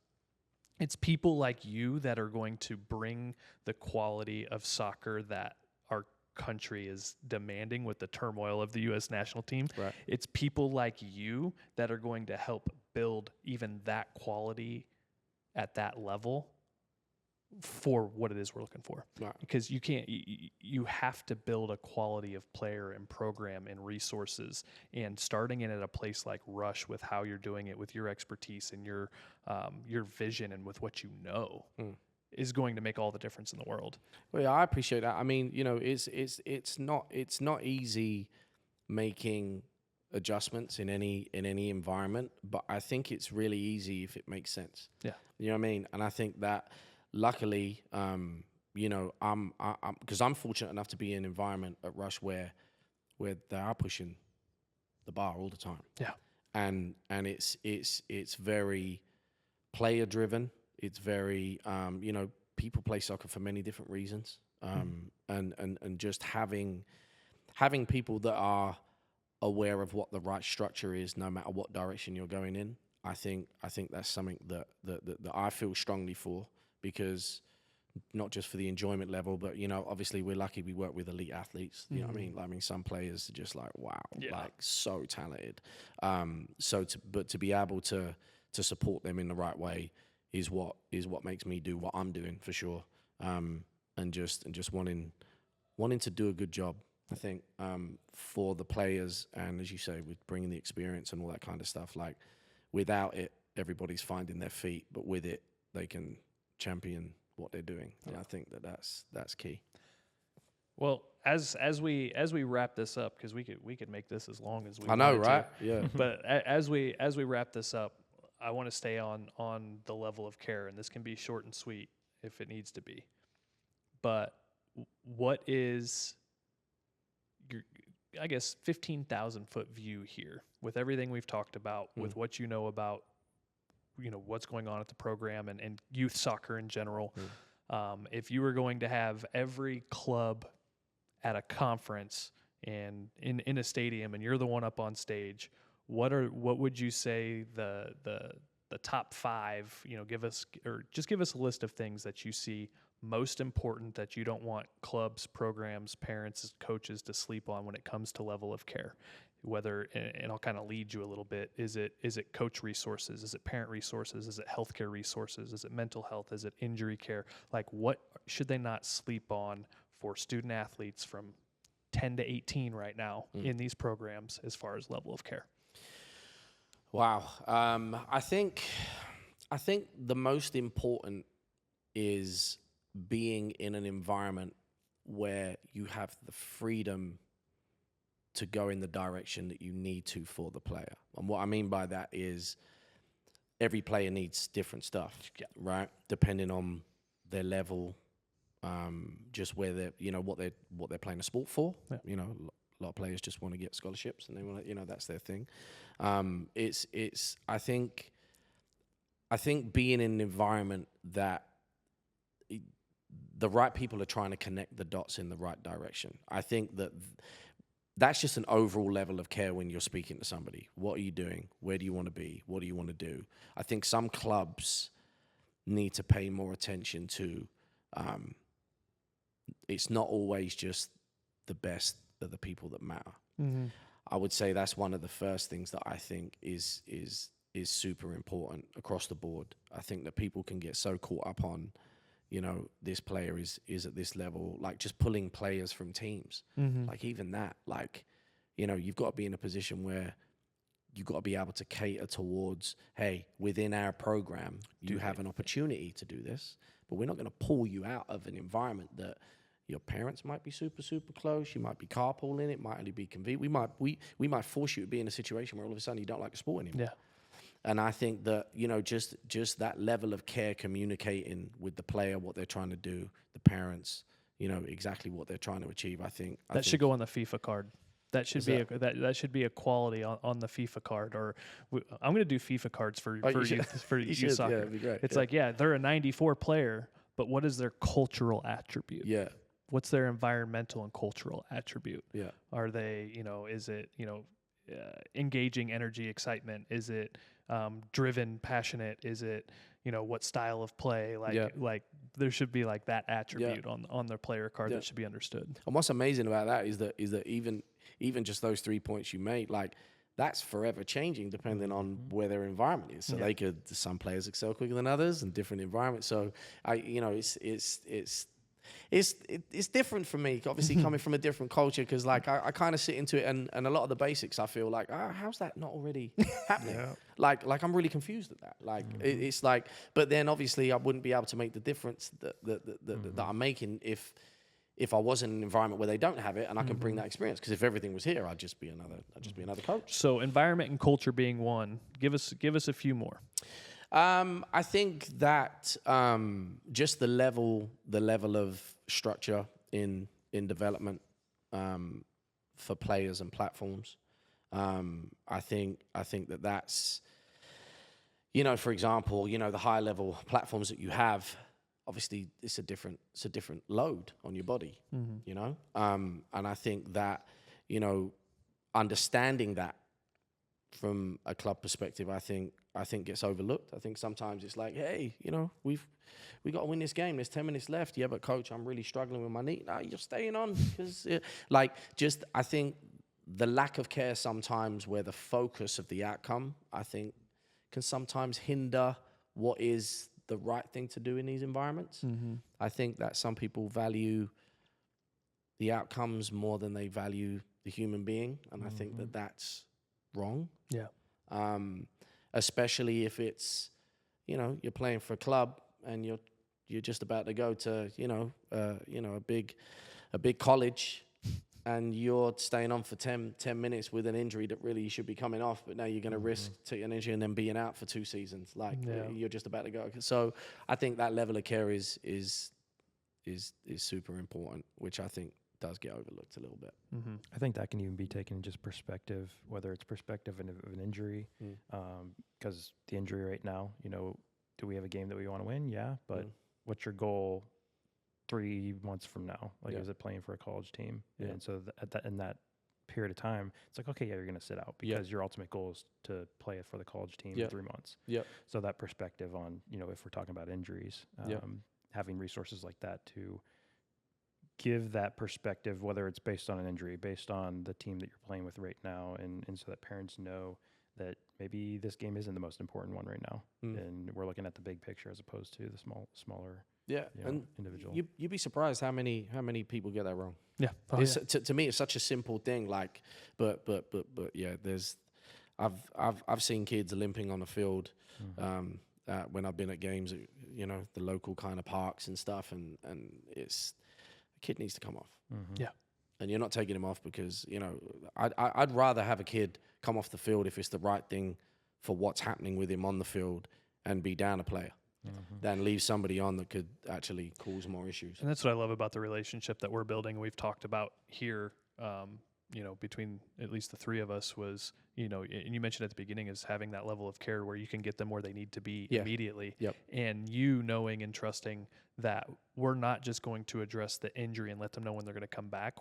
It's people like you that are going to bring the quality of soccer that our country is demanding with the turmoil of the U.S. national team. Right. It's people like you that are going to help build even that quality at that level for what it is we're looking for. Right. Because you have to build a quality of player and program and resources, and starting it at a place like Rush, with how you're doing it, with your expertise and your vision, and with what is going to make all the difference in the world. Well, yeah, I appreciate that. I mean, it's not easy making adjustments in any environment, but I think it's really easy if it makes sense. Yeah. You know what I mean? And I think that, luckily, I'm because I'm fortunate enough to be in an environment at Rush where they are pushing the bar all the time. Yeah. And it's very player driven. It's very people play soccer for many different reasons. And just having people that are aware of what the right structure is, no matter what direction you're going in, I think that's something that I feel strongly for. Because not just for the enjoyment level, but obviously we're lucky we work with elite athletes. You know what I mean? I mean, some players are just like, wow, like so talented. But to be able to support them in the right way is what makes me do what I'm doing, for sure. And just wanting to do a good job, I think, for the players, and as you say, with bringing the experience and all that kind of stuff. Like, without it, everybody's finding their feet, but with it, they can champion what they're doing. Yeah, I think that's key. Well, as we wrap this up, because we could make this as long as we. I know, wanted right? to. Yeah. But as we wrap this up, I want to stay on the level of care, and this can be short and sweet if it needs to be. But what is your, I guess, 15,000 foot view here, with everything we've talked about, with what you know about what's going on at the program and youth soccer in general. If you were going to have every club at a conference and in a stadium, and you're the one up on stage, what would you say the top 5, give us a list of things that you see most important, that you don't want clubs, programs, parents, coaches to sleep on when it comes to level of care. Whether, and I'll kind of lead you a little bit, is it coach resources? Is it parent resources? Is it healthcare resources? Is it mental health? Is it injury care? Like, what should they not sleep on for student athletes from 10 to 18 right now in these programs as far as level of care? Wow. I think the most important is being in an environment where you have the freedom to go in the direction that you need to for the player. And what I mean by that is every player needs different stuff, right? Depending on their level just where they're, what they're playing a sport for. Yeah. A lot of players just want to get scholarships and they want to, that's their thing. I think being in an environment that the right people are trying to connect the dots in the right direction. I think that's just an overall level of care when you're speaking to somebody. What are you doing? Where do you want to be? What do you want to do? I think some clubs need to pay more attention to, it's not always just the best of the people that matter. Mm-hmm. I would say that's one of the first things that I think is super important across the board. I think that people can get so caught up on, this player is at this level, like just pulling players from teams. Mm-hmm. Like even that, you've got to be in a position where you've got to be able to cater towards, hey, within our program, you have an opportunity to do this, but we're not going to pull you out of an environment that your parents might be super, super close. You might be carpooling. It might only be convenient. We might force you to be in a situation where all of a sudden you don't like the sport anymore. Yeah. And I think that, just that level of care, communicating with the player, what they're trying to do, the parents, exactly what they're trying to achieve. I think should go on the FIFA card. That should be that should be a quality on the FIFA card. Or I'm going to do FIFA cards for you soccer. Yeah, it'd be great. It's they're a 94 player, but what is their cultural attribute? Yeah. What's their environmental and cultural attribute? Yeah. Are they, is it, engaging, energy, excitement? Is it driven, passionate? Is it, what style of play? Like there should be like that attribute on the player card that should be understood. And what's amazing about that is that even just those 3 points you made, like that's forever changing depending on where their environment is. So some players excel quicker than others in different environments. So it's different for me, obviously coming from a different culture, because I kind of sit into it and a lot of the basics I feel like, how's that not already happening? Like I'm really confused at that. It's like, but then obviously I wouldn't be able to make the difference that I'm making if I was in an environment where they don't have it and I can bring that experience. Because if everything was here, I'd just be another coach. So environment and culture being one, give us a few more. I think that just the level of structure in development for players and platforms. I think that's, for example, the high level platforms that you have. Obviously, it's a different load on your body. And I think that understanding that from a club perspective, I think gets overlooked. I think sometimes it's like, hey, we got to win this game. There's 10 minutes left. Yeah, but coach, I'm really struggling with my knee. No, you're staying on because, I think the lack of care sometimes, where the focus of the outcome, I think, can sometimes hinder what is the right thing to do in these environments. I think that some people value the outcomes more than they value the human being, and I think that that's wrong. Yeah. Especially if it's, you're playing for a club and you're just about to go to, a big college, and you're staying on for 10 minutes with an injury that really you should be coming off, but now you're going to risk taking an injury and then being out for 2 seasons. You're just about to go. So I think that level of care is super important, which I think does get overlooked a little bit. I think that can even be taken in just perspective, whether it's perspective of an injury, because the injury right now, do we have a game that we want to win? Yeah, but what's your goal 3 months from now? Is it playing for a college team? Yeah. And so in that period of time, it's like, okay, you're going to sit out because your ultimate goal is to play it for the college team in 3 months. Yeah. So that perspective on, if we're talking about injuries, having resources like that to give that perspective, whether it's based on an injury, based on the team that you're playing with right now, and so that parents know that maybe this game isn't the most important one right now, and we're looking at the big picture as opposed to the smaller individual. You'd be surprised how many people get that wrong. Yeah. To me, it's such a simple thing. But yeah, I've seen kids limping on the field when I've been at games at the local kind of parks and stuff, and it's, the kid needs to come off. Yeah. And you're not taking him off because, I'd rather have a kid come off the field if it's the right thing for what's happening with him on the field and be down a player. than leave somebody on that could actually cause more issues. And that's what I love about the relationship that we're building. We've talked about here, between at least the three of us was, and you mentioned at the beginning is having that level of care where you can get them where they need to be immediately. Yep. And you knowing and trusting that we're not just going to address the injury and let them know when they're going to come back.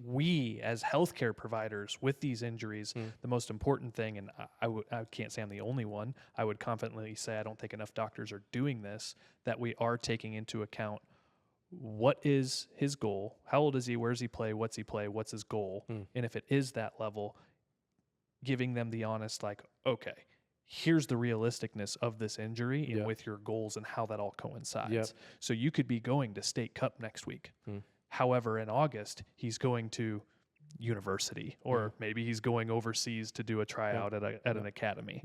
We as healthcare providers with these injuries, the most important thing, and I can't say I'm the only one, I would confidently say I don't think enough doctors are doing this, that we are taking into account what is his goal, how old is he, where does he play, what's his goal, and if it is that level, giving them the honest, like, okay, here's the realisticness of this injury and with your goals and how that all coincides. So you could be going to State Cup next week. However, in August, he's going to university, or maybe he's going overseas to do a tryout at an academy.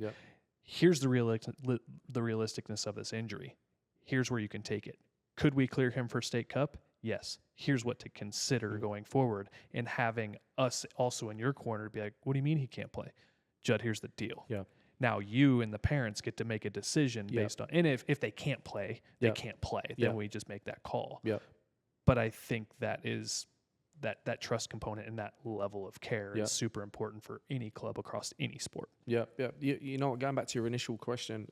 Here's the realisticness of this injury. Here's where you can take it. Could we clear him for State Cup? Yes. Here's what to consider going forward, and having us also in your corner be like, what do you mean he can't play? Jud, here's the deal. Now you and the parents get to make a decision based on, and if they can't play, they can't play. Then we just make that call. But I think that is that trust component and that level of care is super important for any club across any sport. You know, going back to your initial question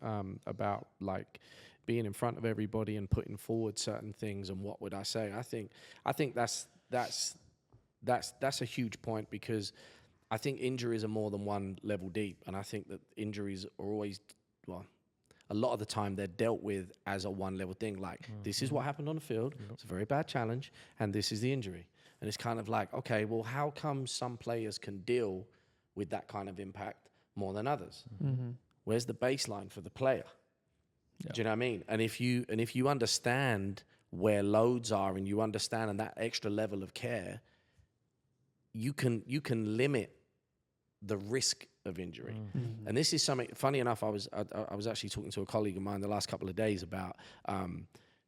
about like being in front of everybody and putting forward certain things and what would I say? I think that's a huge point, because I think injuries are more than one level deep, and I think that injuries are always, well, a lot of the time they're dealt with as a one level thing. Like, this is what happened on the field. It's a very bad challenge, and this is the injury. And it's kind of like, okay, well, how come some players can deal with that kind of impact more than others? Where's the baseline for the player? Do you know what I mean? And if you understand where loads are, and you understand and that extra level of care, you can limit the risk of injury. And this is something, funny enough, I was actually talking to a colleague of mine the last couple of days about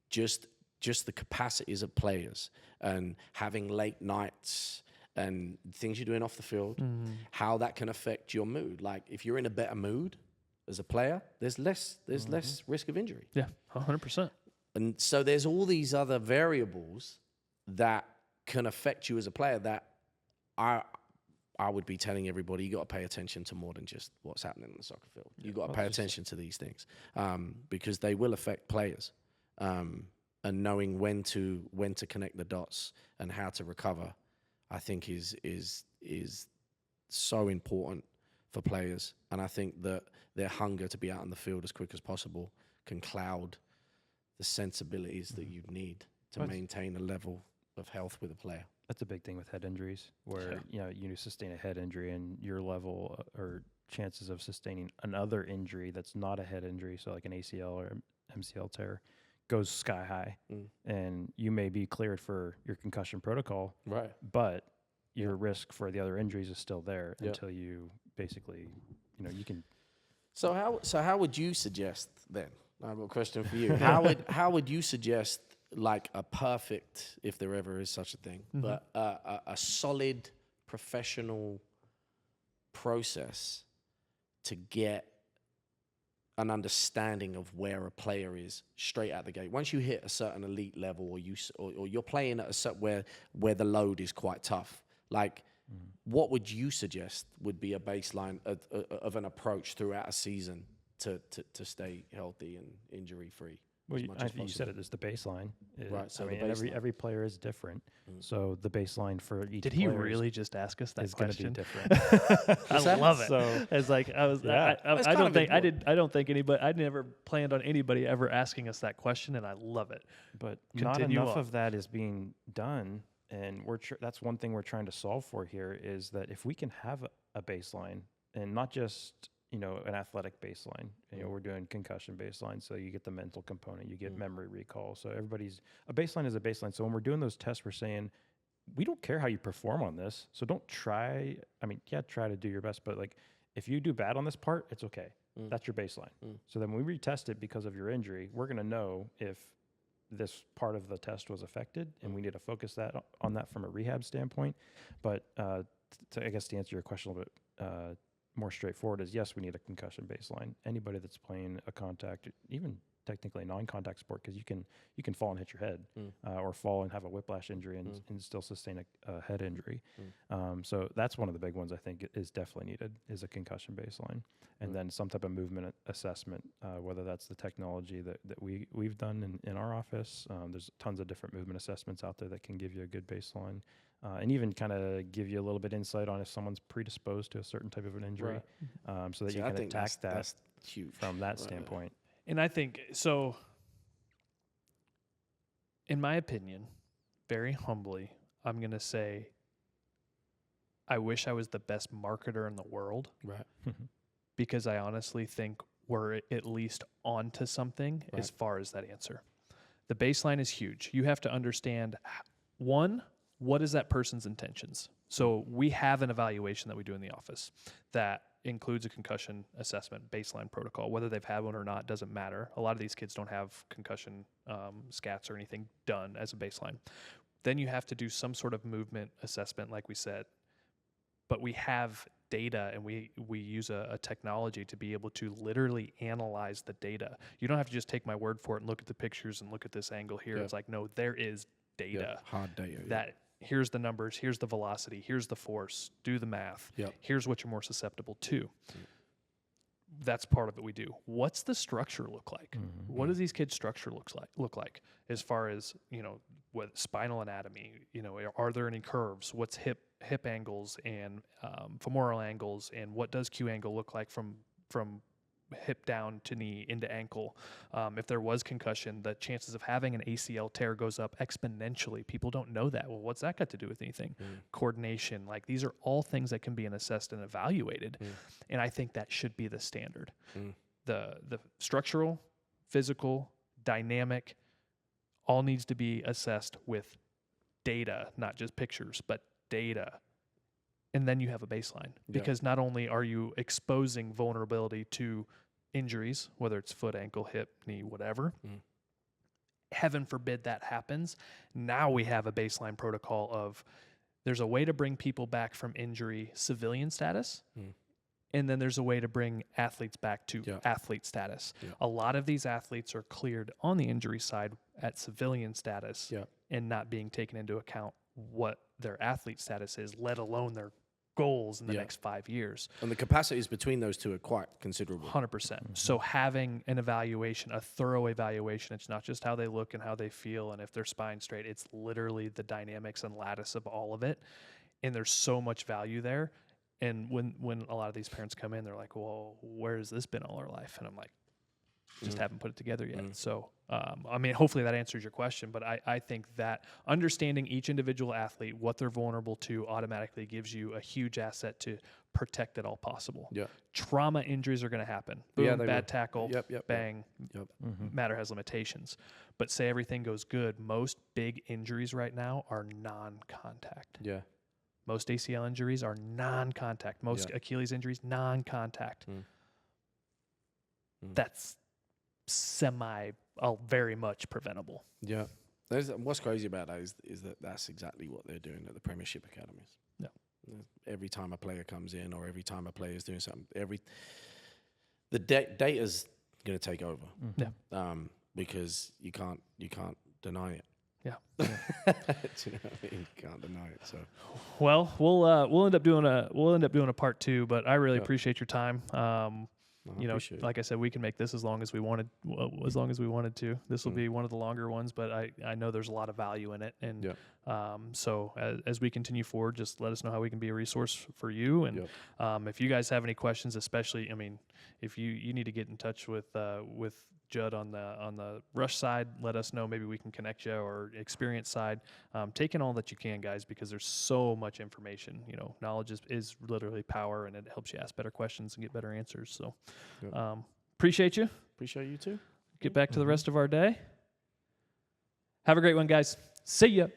just the capacities of players and having late nights and things you're doing off the field, how that can affect your mood. Like, if you're in a better mood as a player, there's less risk of injury. 100%. And so there's all these other variables that can affect you as a player that I would be telling everybody, you got to pay attention to more than just what's happening on the soccer field. You got to pay attention to these things because they will affect players. And knowing when to connect the dots and how to recover, I think is so important for players. And I think that their hunger to be out on the field as quick as possible can cloud the sensibilities that you need to maintain a level of health with a player. That's a big thing with head injuries, where you sustain a head injury and your level or chances of sustaining another injury that's not a head injury, so like an ACL or MCL tear, goes sky high. And you may be cleared for your concussion protocol, right? But your risk for the other injuries is still there until you basically, you can. So how would you suggest then? I have a question for you. How would you suggest, like, a perfect, if there ever is such a thing, but a solid professional process to get an understanding of where a player is straight out the gate? Once you hit a certain elite level, or you're playing at a certain where the load is quite tough, like, what would you suggest would be a baseline of an approach throughout a season to stay healthy and injury free? Well, I think you said it is the baseline. Right. So every player is different. So the baseline for each. Did he really just ask us that is question? Going to be different. I love it. So it's like I don't think anybody. I never planned on anybody ever asking us that question, and I love it. But not enough of that is being done, and that's one thing we're trying to solve for here, is that if we can have a baseline, and not just an athletic baseline. We're doing concussion baseline, so you get the mental component, you get memory recall. So a baseline is a baseline. So when we're doing those tests, we're saying, we don't care how you perform on this. So don't try. Try to do your best, but like, if you do bad on this part, it's okay. That's your baseline. So then when we retest it because of your injury, we're going to know if this part of the test was affected, and we need to focus on that from a rehab standpoint. But I guess to answer your question a little bit more straightforward is, yes, we need a concussion baseline. Anybody that's playing a contact, even technically a non-contact sport because you can fall and hit your head or fall and have a whiplash injury and still sustain a head injury. So that's one of the big ones I think is definitely needed is a concussion baseline. And then some type of movement assessment, whether that's the technology that we've done in our office. There's tons of different movement assessments out there that can give you a good baseline. And even kind of give you a little bit insight on if someone's predisposed to a certain type of an injury, so that you can attack that huge from that standpoint. And I think, so in my opinion, very humbly, I'm going to say I wish I was the best marketer in the world. Right. Because I honestly think we're at least onto something as far as that answer. The baseline is huge. You have to understand, one, what is that person's intentions? So we have an evaluation that we do in the office that includes a concussion assessment baseline protocol. Whether they've had one or not doesn't matter. A lot of these kids don't have concussion scats or anything done as a baseline. Then you have to do some sort of movement assessment, like we said. But we have data, and we use a technology to be able to literally analyze the data. You don't have to just take my word for it and look at the pictures and look at this angle here. It's like, no, there is data. Hard data. That here's the numbers, here's the velocity, here's the force, do the math. Here's what you're more susceptible to. That's part of it we do. What's the structure look like? What does these kids' structure look like as far as, what spinal anatomy, are there any curves? What's hip angles and femoral angles, and what does Q angle look like from hip down to knee into ankle? If there was concussion, the chances of having an ACL tear goes up exponentially. People don't know that. Well, what's that got to do with anything? Coordination, like these are all things that can be assessed and evaluated. And I think that should be the standard. The structural, physical, dynamic, all needs to be assessed with data, not just pictures, but data. And then you have a baseline, because not only are you exposing vulnerability to injuries, whether it's foot, ankle, hip, knee, whatever, heaven forbid that happens. Now we have a baseline protocol of there's a way to bring people back from injury civilian status. And then there's a way to bring athletes back to athlete status. A lot of these athletes are cleared on the injury side at civilian status and not being taken into account what their athlete status is, let alone their goals in the next 5 years. And the capacities between those two are quite considerable. 100%. So having an evaluation, a thorough evaluation, it's not just how they look and how they feel and if their spine's straight, it's literally the dynamics and lattice of all of it. And there's so much value there. And when a lot of these parents come in, they're like, well, where has this been all our life? And I'm like, just haven't put it together yet. So, hopefully that answers your question, but I think that understanding each individual athlete, what they're vulnerable to, automatically gives you a huge asset to protect at all possible. Trauma injuries are going to happen. Boom, bad tackle, bang, matter has limitations. But say everything goes good, most big injuries right now are non-contact. Most ACL injuries are non-contact. Most Achilles injuries, non-contact. That's very much preventable. What's crazy about that is that that's exactly what they're doing at the Premiership Academies. Every time a player comes in or every time a player is doing something, the data's going to take over. Because you can't deny it. Do you know what I mean? You can't deny it. So, well, we'll end up doing a part 2, but I really appreciate your time. Like I said, we can make this as long as we wanted to. This will be one of the longer ones, but I know there's a lot of value in it. And so as we continue forward, just let us know how we can be a resource for you. And if you guys have any questions, especially, if you need to get in touch with Jud on the rush side, let us know. Maybe we can connect you, or experience side. Take in all that you can, guys, because there's so much information. Knowledge is literally power, and it helps you ask better questions and get better answers. So appreciate you. Appreciate you too. Get back to the rest of our day. Have a great one, guys. See ya.